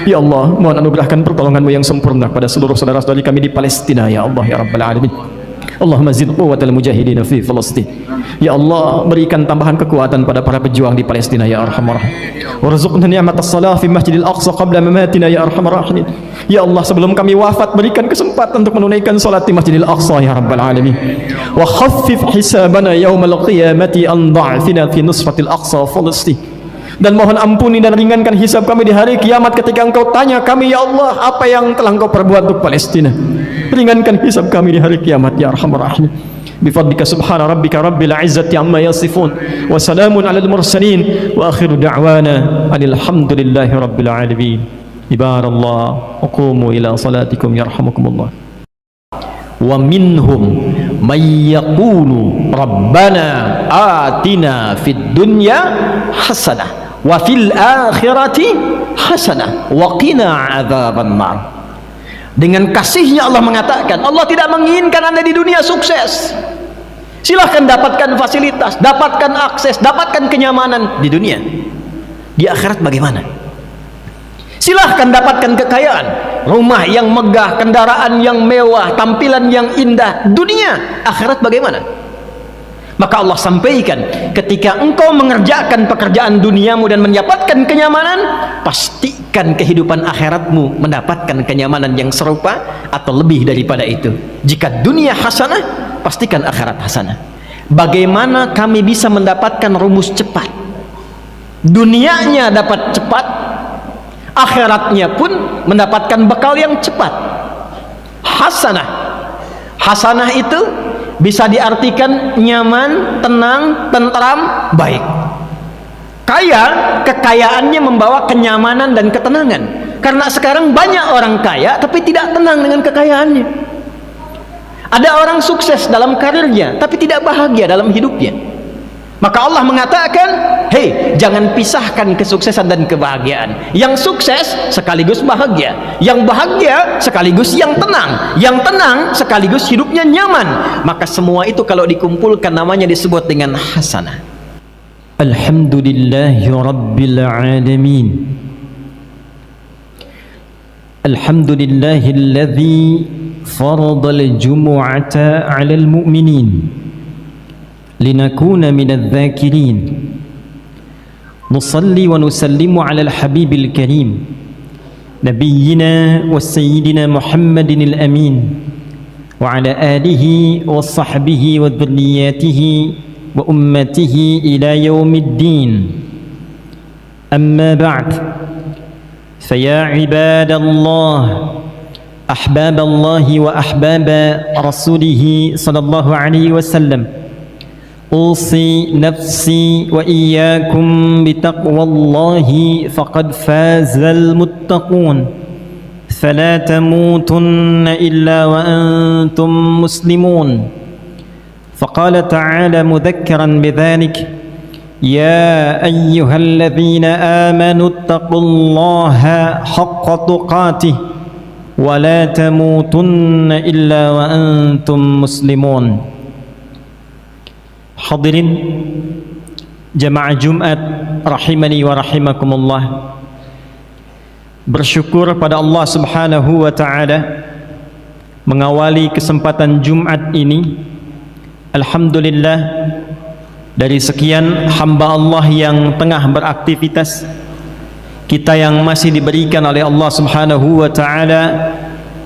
Speaker 2: Ya Allah, mohon anugerahkan pertolongan-Mu yang sempurna kepada seluruh saudara-saudari kami di Palestina ya Allah ya rabbal alamin. Allahumma zid quwwatal mujahidin fi Filistin. Ya Allah, berikan tambahan kekuatan pada para pejuang di Palestina ya arhamar rahimin. Warzuqna ni'matas shalah fi Masjidil Aqsa qabla mamatina ya arhamar rahimin. Ya Allah, sebelum kami wafat berikan kesempatan untuk menunaikan salat di Masjidil Aqsa ya rabbal alamin. Wa khaffif hisabana yaumal qiyamati an dha'fina fi nusratil Aqsa Filistin. Dan mohon ampuni dan ringankan hisab kami di hari kiamat ketika Engkau tanya kami ya Allah, apa yang telah Engkau perbuat untuk Palestina. Ringankan hisab kami di hari kiamat ya arhamar rahimin. Bifadlika subhana rabbika rabbil izzati amma yasifun wa salamun alal mursalin wa akhiru da'wana alhamdulillahi rabbil alamin. Ibadallah, qumu ila salatikum yarhamukumullah. Wa minhum may yaqulu rabbana atina fid dunya hasanah wa fil akhirati hasanah wa qina adzaban nar. Dengan kasihnya Allah mengatakan, Allah tidak menginginkan Anda di dunia sukses, Silahkan dapatkan fasilitas, dapatkan akses, dapatkan kenyamanan di dunia. Di akhirat bagaimana? Silahkan dapatkan kekayaan, rumah yang megah, kendaraan yang mewah, tampilan yang indah. Dunia, akhirat bagaimana? Maka Allah sampaikan, ketika engkau mengerjakan pekerjaan duniamu dan mendapatkan kenyamanan, pastikan kehidupan akhiratmu mendapatkan kenyamanan yang serupa atau lebih daripada itu. Jika dunia hasanah, pastikan akhirat hasanah. Bagaimana kami bisa mendapatkan rumus cepat? Dunianya dapat cepat, akhiratnya pun mendapatkan bekal yang cepat. Hasanah. Hasanah itu bisa diartikan nyaman, tenang, tentram, baik. Kaya, kekayaannya membawa kenyamanan dan ketenangan. Karena sekarang banyak orang kaya tapi tidak tenang dengan kekayaannya. Ada orang sukses dalam karirnya tapi tidak bahagia dalam hidupnya. Maka Allah mengatakan, hei, jangan pisahkan kesuksesan dan kebahagiaan. Yang sukses sekaligus bahagia, yang bahagia sekaligus yang tenang sekaligus hidupnya nyaman. Maka semua itu kalau dikumpulkan namanya disebut dengan hasanah.
Speaker 1: Alhamdulillahi Rabbil Alamin. Alhamdulillahilladzi faradal jumu'ata 'alal mu'minin linakuna minadz zakirin. Nusalli wa nusallimu 'alal habibil karim nabiyyina wa sayyidina Muhammadin al-amin wa 'ala alihi wa sahbihi wa dhurriyyatihi wa ummatihi ila yaumiddin. Amma ba'd, faya ibadallah, ahbaballahi wa ahbaba rasulih sallallahu alaihi wasallam, أوصي نفسي وإياكم بتقوى الله فقد فاز المتقون فلا تموتن إلا وأنتم مسلمون. فقال تعالى مذكرا بذلك: يا أيها الذين آمنوا اتقوا الله حق تقاته ولا تموتن إلا وأنتم مسلمون. Hadirin jamaah Jumat rahimani wa rahimakumullah, bersyukur pada Allah Subhanahu wa taala mengawali kesempatan Jumat ini. Alhamdulillah, dari sekian hamba Allah yang tengah beraktivitas, kita yang masih diberikan oleh Allah Subhanahu wa taala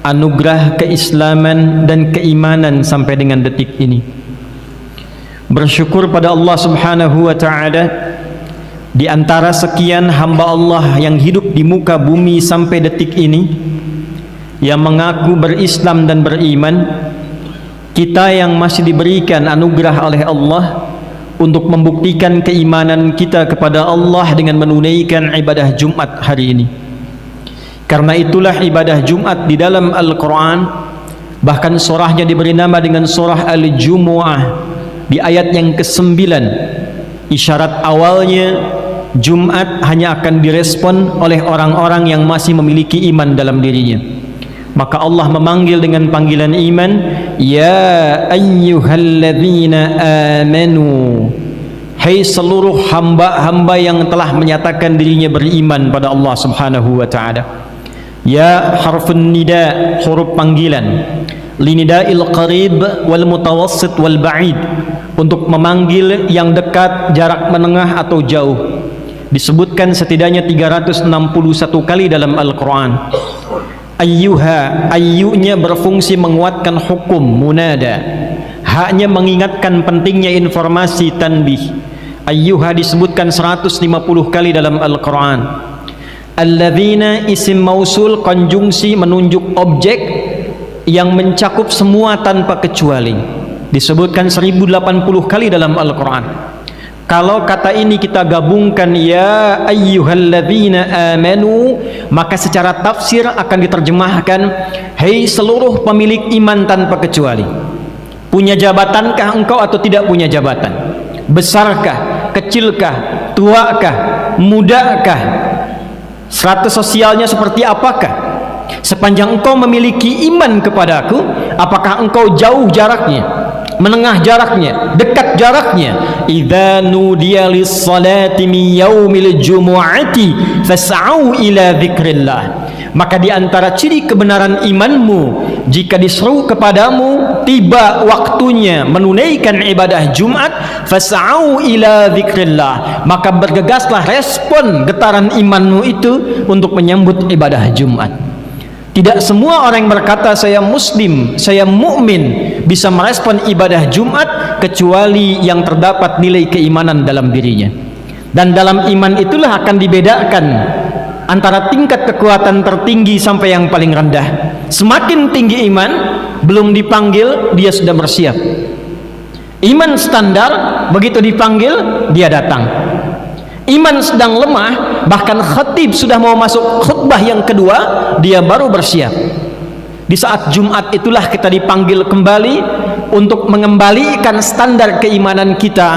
Speaker 1: anugerah keislaman dan keimanan sampai dengan detik ini. Bersyukur pada Allah Subhanahu wa taala, di antara sekian hamba Allah yang hidup di muka bumi sampai detik ini yang mengaku berislam dan beriman, kita yang masih diberikan anugerah oleh Allah untuk membuktikan keimanan kita kepada Allah dengan menunaikan ibadah Jumat hari ini. Karena itulah ibadah Jumat di dalam Al-Quran, bahkan surahnya diberi nama dengan surah Al-Jumu'ah. Di ayat yang ke-9, isyarat awalnya Jumat hanya akan direspon oleh orang-orang yang masih memiliki iman dalam dirinya. Maka Allah memanggil dengan panggilan iman, ya ayyuhalladzina amanu, hai seluruh hamba-hamba yang telah menyatakan dirinya beriman pada Allah Subhanahu wa taala. Ya harfun nida, huruf panggilan, linida'il qarib wal mutawassit wal ba'id, untuk memanggil yang dekat, jarak menengah atau jauh. Disebutkan setidaknya 361 kali dalam Al-Quran. Ayyuha, ayyunya berfungsi menguatkan hukum munada, haknya mengingatkan pentingnya informasi tanbih. Ayyuha disebutkan 150 kali dalam Al-Quran. Alladzina isim mausul, konjungsi menunjuk objek yang mencakup semua tanpa kecuali, disebutkan 1080 kali dalam Al-Quran. Kalau kata ini kita gabungkan ya ayyuhalladzina amanu, maka secara tafsir akan diterjemahkan, hei seluruh pemilik iman tanpa kecuali. Punya jabatankah engkau atau tidak punya jabatan? Besarkah, kecilkah, tuakah, mudakah, status sosialnya seperti apakah? Sepanjang engkau memiliki iman kepadaku, apakah engkau jauh jaraknya menengah jaraknya, dekat jaraknya. Idza nudiya lis-salati min yaumil jumu'ati fas'au ila dzikrillah. Maka di antara ciri kebenaran imanmu, jika diseru kepadamu tiba waktunya menunaikan ibadah Jumat, fas'au ila dzikrillah, maka bergegaslah, respon getaran imanmu itu untuk menyambut ibadah Jumat. Tidak semua orang yang berkata saya muslim, saya mukmin, bisa merespon ibadah Jumat kecuali yang terdapat nilai keimanan dalam dirinya. Dan dalam iman itulah akan dibedakan antara tingkat kekuatan tertinggi sampai yang paling rendah. Semakin tinggi iman, belum dipanggil dia sudah bersiap. Iman standar, begitu dipanggil dia datang. Iman sedang lemah, bahkan khatib sudah mau masuk khutbah yang kedua, dia baru bersiap. Di saat Jumat itulah kita dipanggil kembali untuk mengembalikan standar keimanan kita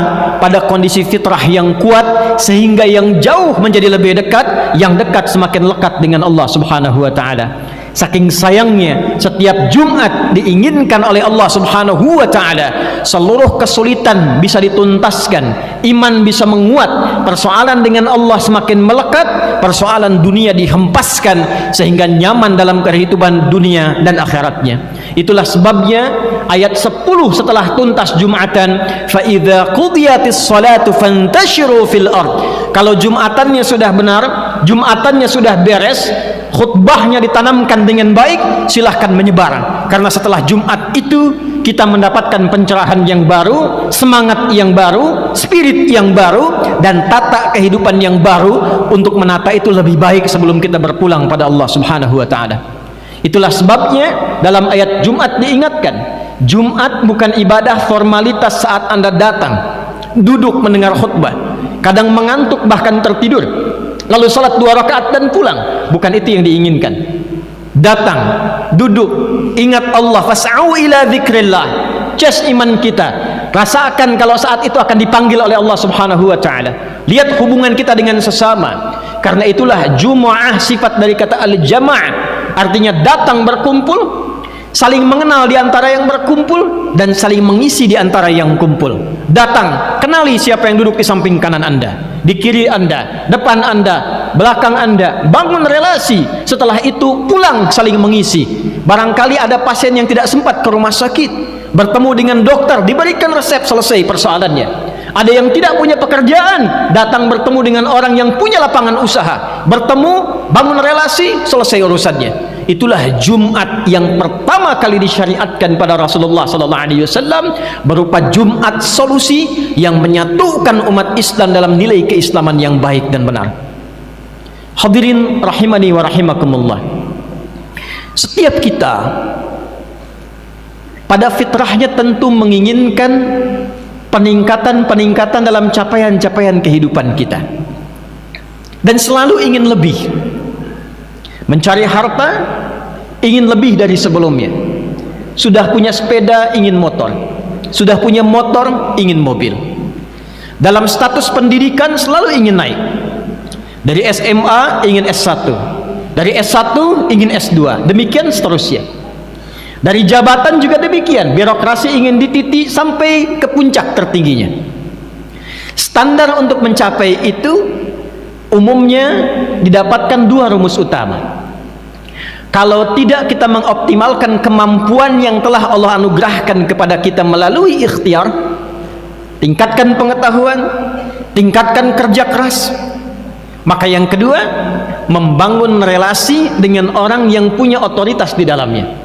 Speaker 1: pada kondisi fitrah yang kuat, sehingga yang jauh menjadi lebih dekat, yang dekat semakin lekat dengan Allah Subhanahu wa taala. Saking sayangnya setiap Jumat diinginkan oleh Allah Subhanahu wa taala, seluruh kesulitan bisa dituntaskan, iman bisa menguat, persoalan dengan Allah semakin melekat, persoalan dunia dihempaskan sehingga nyaman dalam kehidupan dunia dan akhiratnya. Itulah sebabnya ayat 10 setelah tuntas Jumatan, fa idza qudiyatis salatu fantashiru fil ard. Kalau Jumatannya sudah benar, Jumatannya sudah beres, khutbahnya ditanamkan dengan baik, silahkan menyebar. Karena setelah Jumat itu kita mendapatkan pencerahan yang baru, semangat yang baru, spirit yang baru, dan tata kehidupan yang baru untuk menata itu lebih baik sebelum kita berpulang pada Allah Subhanahu wa taala. Itulah sebabnya dalam ayat Jumat diingatkan, Jumat bukan ibadah formalitas saat Anda datang, duduk mendengar khutbah, kadang mengantuk bahkan tertidur, lalu salat 2 rakaat dan pulang. Bukan itu yang diinginkan. Datang, duduk, ingat Allah, fas'au ila dzikrillah, cas iman kita, rasakan kalau saat itu akan dipanggil oleh Allah Subhanahu wa taala. Lihat hubungan kita dengan sesama. Karena itulah Jumu'ah sifat dari kata al-jama', artinya datang berkumpul, saling mengenal di antara yang berkumpul dan saling mengisi di antara yang kumpul. Datang, kenali siapa yang duduk di samping kanan Anda, di kiri Anda, depan Anda, belakang Anda, bangun relasi. Setelah itu pulang saling mengisi. Barangkali ada pasien yang tidak sempat ke rumah sakit, bertemu dengan dokter, diberikan resep, selesai persoalannya. Ada yang tidak punya pekerjaan, datang bertemu dengan orang yang punya lapangan usaha, bertemu, bangun relasi, selesai urusannya. Itulah Jumat yang pertama kali disyariatkan pada Rasulullah SAW, berupa Jumat solusi yang menyatukan umat Islam dalam nilai keislaman yang baik dan benar. Hadirin rahimani wa rahimakumullah, setiap kita pada fitrahnya tentu menginginkan peningkatan-peningkatan dalam capaian-capaian kehidupan kita, dan selalu ingin lebih. Mencari harta, ingin lebih dari sebelumnya. Sudah punya sepeda, ingin motor. Sudah punya motor, ingin mobil. Dalam status pendidikan selalu ingin naik. Dari SMA ingin S1, dari S1 ingin S2, demikian seterusnya. Dari jabatan juga demikian, birokrasi ingin dititi sampai ke puncak tertingginya. Standar untuk mencapai itu umumnya didapatkan 2 rumus utama. Kalau tidak kita mengoptimalkan kemampuan yang telah Allah anugerahkan kepada kita melalui ikhtiar, tingkatkan pengetahuan, tingkatkan kerja keras. Maka yang kedua, membangun relasi dengan orang yang punya otoritas di dalamnya.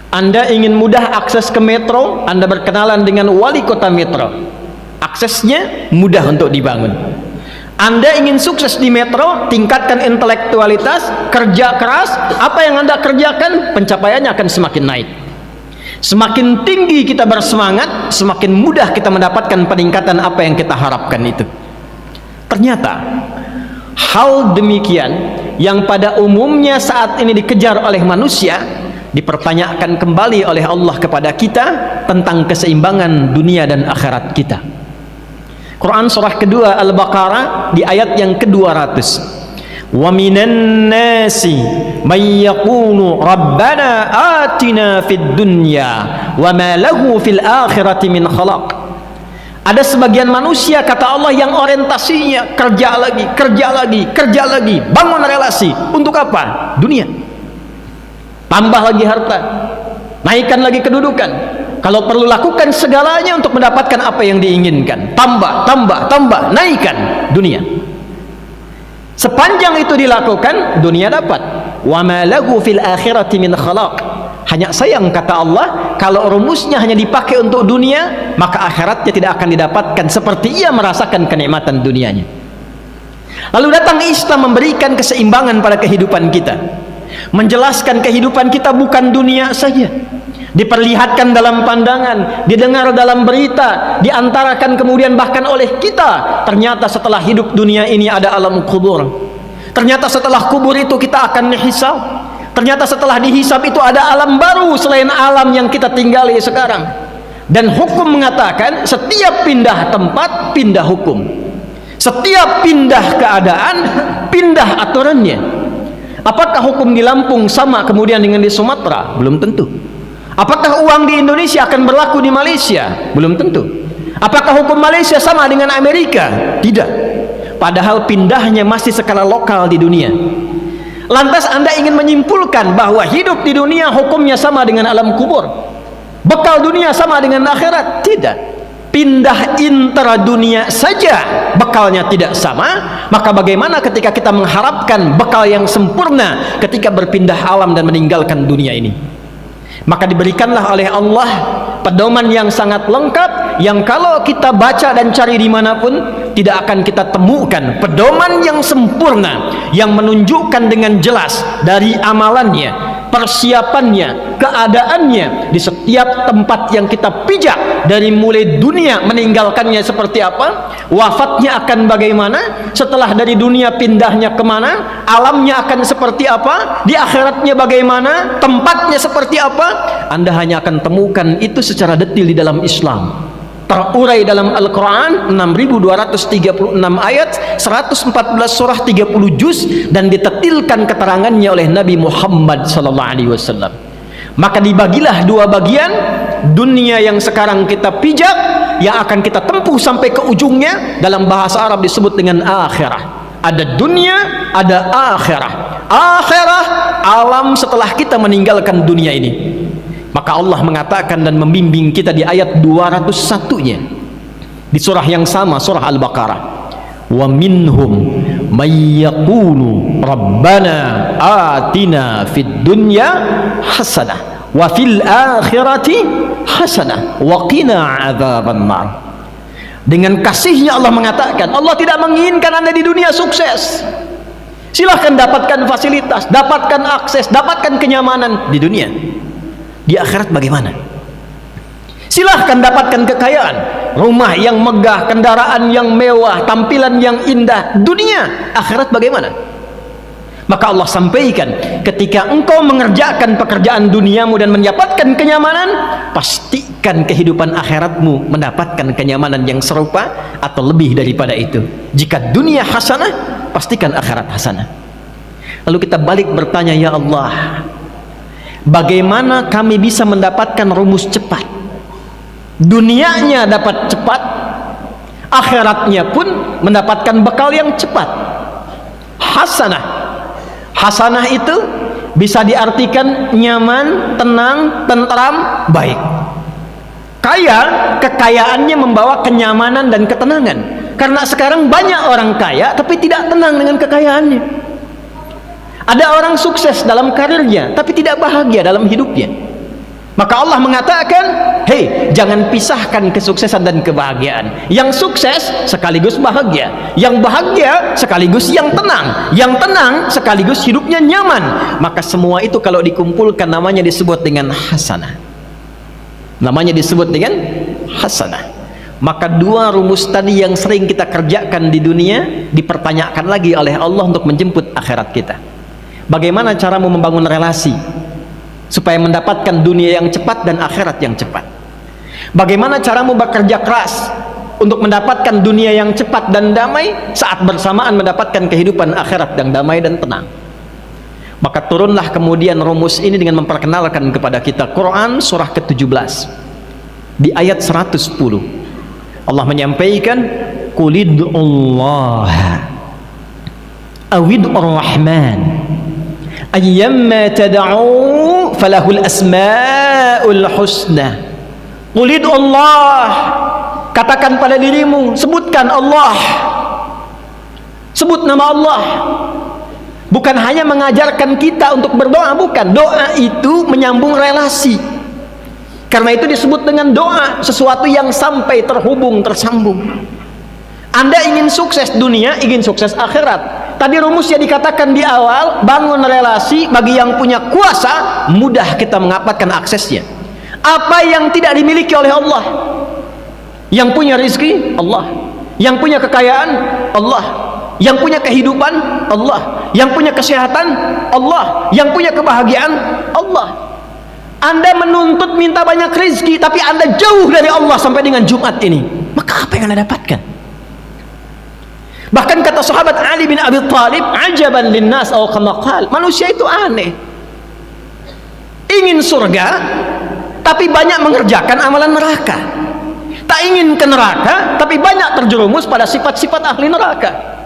Speaker 1: Anda ingin mudah akses ke metro, Anda berkenalan dengan wali kota metro, aksesnya mudah untuk dibangun. Anda ingin sukses di metro, tingkatkan intelektualitas, kerja keras, apa yang Anda kerjakan, pencapaiannya akan semakin naik. Semakin tinggi kita bersemangat, semakin mudah kita mendapatkan peningkatan apa yang kita harapkan itu. Ternyata hal demikian yang pada umumnya saat ini dikejar oleh manusia, dipertanyakan kembali oleh Allah kepada kita tentang keseimbangan dunia dan akhirat kita. Quran surah kedua Al-Baqarah di ayat yang ke-200. Wa minan nasi may yaqulu rabbana atina fid dunya wa ma lahu fil akhirati min khalaq. Ada sebagian manusia, kata Allah, yang orientasinya kerja lagi, bangun relasi. Untuk apa? Dunia. Tambah lagi harta, naikkan lagi kedudukan. Kalau perlu lakukan segalanya untuk mendapatkan apa yang diinginkan. Tambah, naikkan dunia. Sepanjang itu dilakukan, dunia dapat. Wa ma lahu fil akhirati min khalaq. Hanya sayang, kata Allah, kalau rumusnya hanya dipakai untuk dunia, maka akhiratnya tidak akan didapatkan seperti ia merasakan kenikmatan dunianya. Lalu datang Islam memberikan keseimbangan pada kehidupan kita, menjelaskan kehidupan kita bukan dunia saja, diperlihatkan dalam pandangan, didengar dalam berita, diantarakan kemudian bahkan oleh kita. Ternyata setelah hidup dunia ini ada alam kubur. Ternyata setelah kubur itu kita akan dihisab. Ternyata setelah dihisab itu ada alam baru selain alam yang kita tinggali sekarang. Dan hukum mengatakan setiap pindah tempat, pindah hukum. Setiap pindah keadaan, pindah aturannya. Apakah hukum di Lampung sama kemudian dengan di Sumatera? Belum tentu. Apakah uang di Indonesia akan berlaku di Malaysia? Belum tentu. Apakah hukum Malaysia sama dengan Amerika? Tidak. Padahal pindahnya masih skala lokal di dunia. Lantas Anda ingin menyimpulkan bahwa hidup di dunia hukumnya sama dengan alam kubur, bekal dunia sama dengan akhirat? Tidak. Pindah intra dunia saja bekalnya tidak sama, maka bagaimana ketika kita mengharapkan bekal yang sempurna ketika berpindah alam dan meninggalkan dunia ini? Maka diberikanlah oleh Allah pedoman yang sangat lengkap, yang kalau kita baca dan cari dimanapun tidak akan kita temukan pedoman yang sempurna, yang menunjukkan dengan jelas dari amalannya, persiapannya, keadaannya di setiap tempat yang kita pijak, dari mulai dunia meninggalkannya seperti apa, wafatnya akan bagaimana, setelah dari dunia pindahnya kemana, alamnya akan seperti apa, di akhiratnya bagaimana, tempatnya seperti apa. Anda hanya akan temukan itu secara detail di dalam Islam, terurai dalam Al-Quran 6236 ayat, 114 surah, 30 juz, dan ditetilkan keterangannya oleh Nabi Muhammad SAW. Maka dibagilah dua bagian, dunia yang sekarang kita pijak, yang akan kita tempuh sampai ke ujungnya, dalam bahasa Arab disebut dengan akhirah. Ada dunia, ada akhirah. Akhirah, alam setelah kita meninggalkan dunia ini. Maka Allah mengatakan dan membimbing kita di ayat 201-nya di surah yang sama, surah Al-Baqarah. Wa minhum may yaqulu rabbana atina fid dunya hasanah wa fil akhirati hasanah wa qina adzaban nar. Dengan kasihnya Allah mengatakan, Allah tidak menginginkan Anda di dunia sukses. Silahkan dapatkan fasilitas, dapatkan akses, dapatkan kenyamanan di dunia. Di akhirat bagaimana? Silahkan dapatkan kekayaan, rumah yang megah, kendaraan yang mewah, tampilan yang indah. Dunia, akhirat bagaimana? Maka Allah sampaikan, ketika engkau mengerjakan pekerjaan duniamu dan mendapatkan kenyamanan, pastikan kehidupan akhiratmu mendapatkan kenyamanan yang serupa atau lebih daripada itu. Jika dunia hasanah, pastikan akhirat hasanah. Lalu kita balik bertanya, ya Allah, bagaimana kami bisa mendapatkan rumus cepat? Dunianya dapat cepat, akhiratnya pun mendapatkan bekal yang cepat. Hasanah, hasanah itu bisa diartikan nyaman, tenang, tentram, baik. Kaya, kekayaannya membawa kenyamanan dan ketenangan. Karena sekarang banyak orang kaya tapi tidak tenang dengan kekayaannya. Ada orang sukses dalam karirnya tapi tidak bahagia dalam hidupnya. Maka Allah mengatakan, hei, jangan pisahkan kesuksesan dan kebahagiaan. Yang sukses sekaligus bahagia, yang bahagia sekaligus yang tenang sekaligus hidupnya nyaman. Maka semua itu kalau dikumpulkan namanya disebut dengan hasanah. Namanya disebut dengan hasanah. Maka dua rumus tadi yang sering kita kerjakan di dunia dipertanyakan lagi oleh Allah untuk menjemput akhirat kita. Bagaimana caramu membangun relasi supaya mendapatkan dunia yang cepat dan akhirat yang cepat? Bagaimana caramu bekerja keras
Speaker 2: untuk mendapatkan dunia yang cepat dan damai saat bersamaan mendapatkan kehidupan akhirat yang damai dan tenang. Maka turunlah kemudian rumus ini dengan memperkenalkan kepada kita Quran surah ke-17 di ayat 110. Allah menyampaikan, Qulid'ullaha awid'ur rahman ayyamma tad'u falahul asma'ul husna. Qulid'ullah, katakan pada dirimu, sebutkan Allah, sebut nama Allah. Bukan hanya mengajarkan kita untuk berdoa, bukan. Doa itu menyambung relasi. Karena itu disebut dengan doa, sesuatu yang sampai terhubung, tersambung. Anda ingin sukses dunia, ingin sukses akhirat. Tadi rumusnya dikatakan di awal, bangun relasi. Bagi yang punya kuasa, mudah kita mendapatkan aksesnya. Apa yang tidak dimiliki oleh Allah? Yang punya rezeki, Allah. Yang punya kekayaan, Allah. Yang punya kehidupan, Allah. Yang punya kesehatan, Allah. Yang punya kebahagiaan, Allah. Anda menuntut minta banyak rezeki, tapi Anda jauh dari Allah sampai dengan Jumat ini, maka apa yang Anda dapatkan? Bahkan kata sahabat Ali bin Abi Thalib, ajaban linnas aw kama qala, manusia itu aneh, ingin surga tapi banyak mengerjakan amalan neraka, tak ingin ke neraka tapi banyak terjerumus pada sifat-sifat ahli neraka.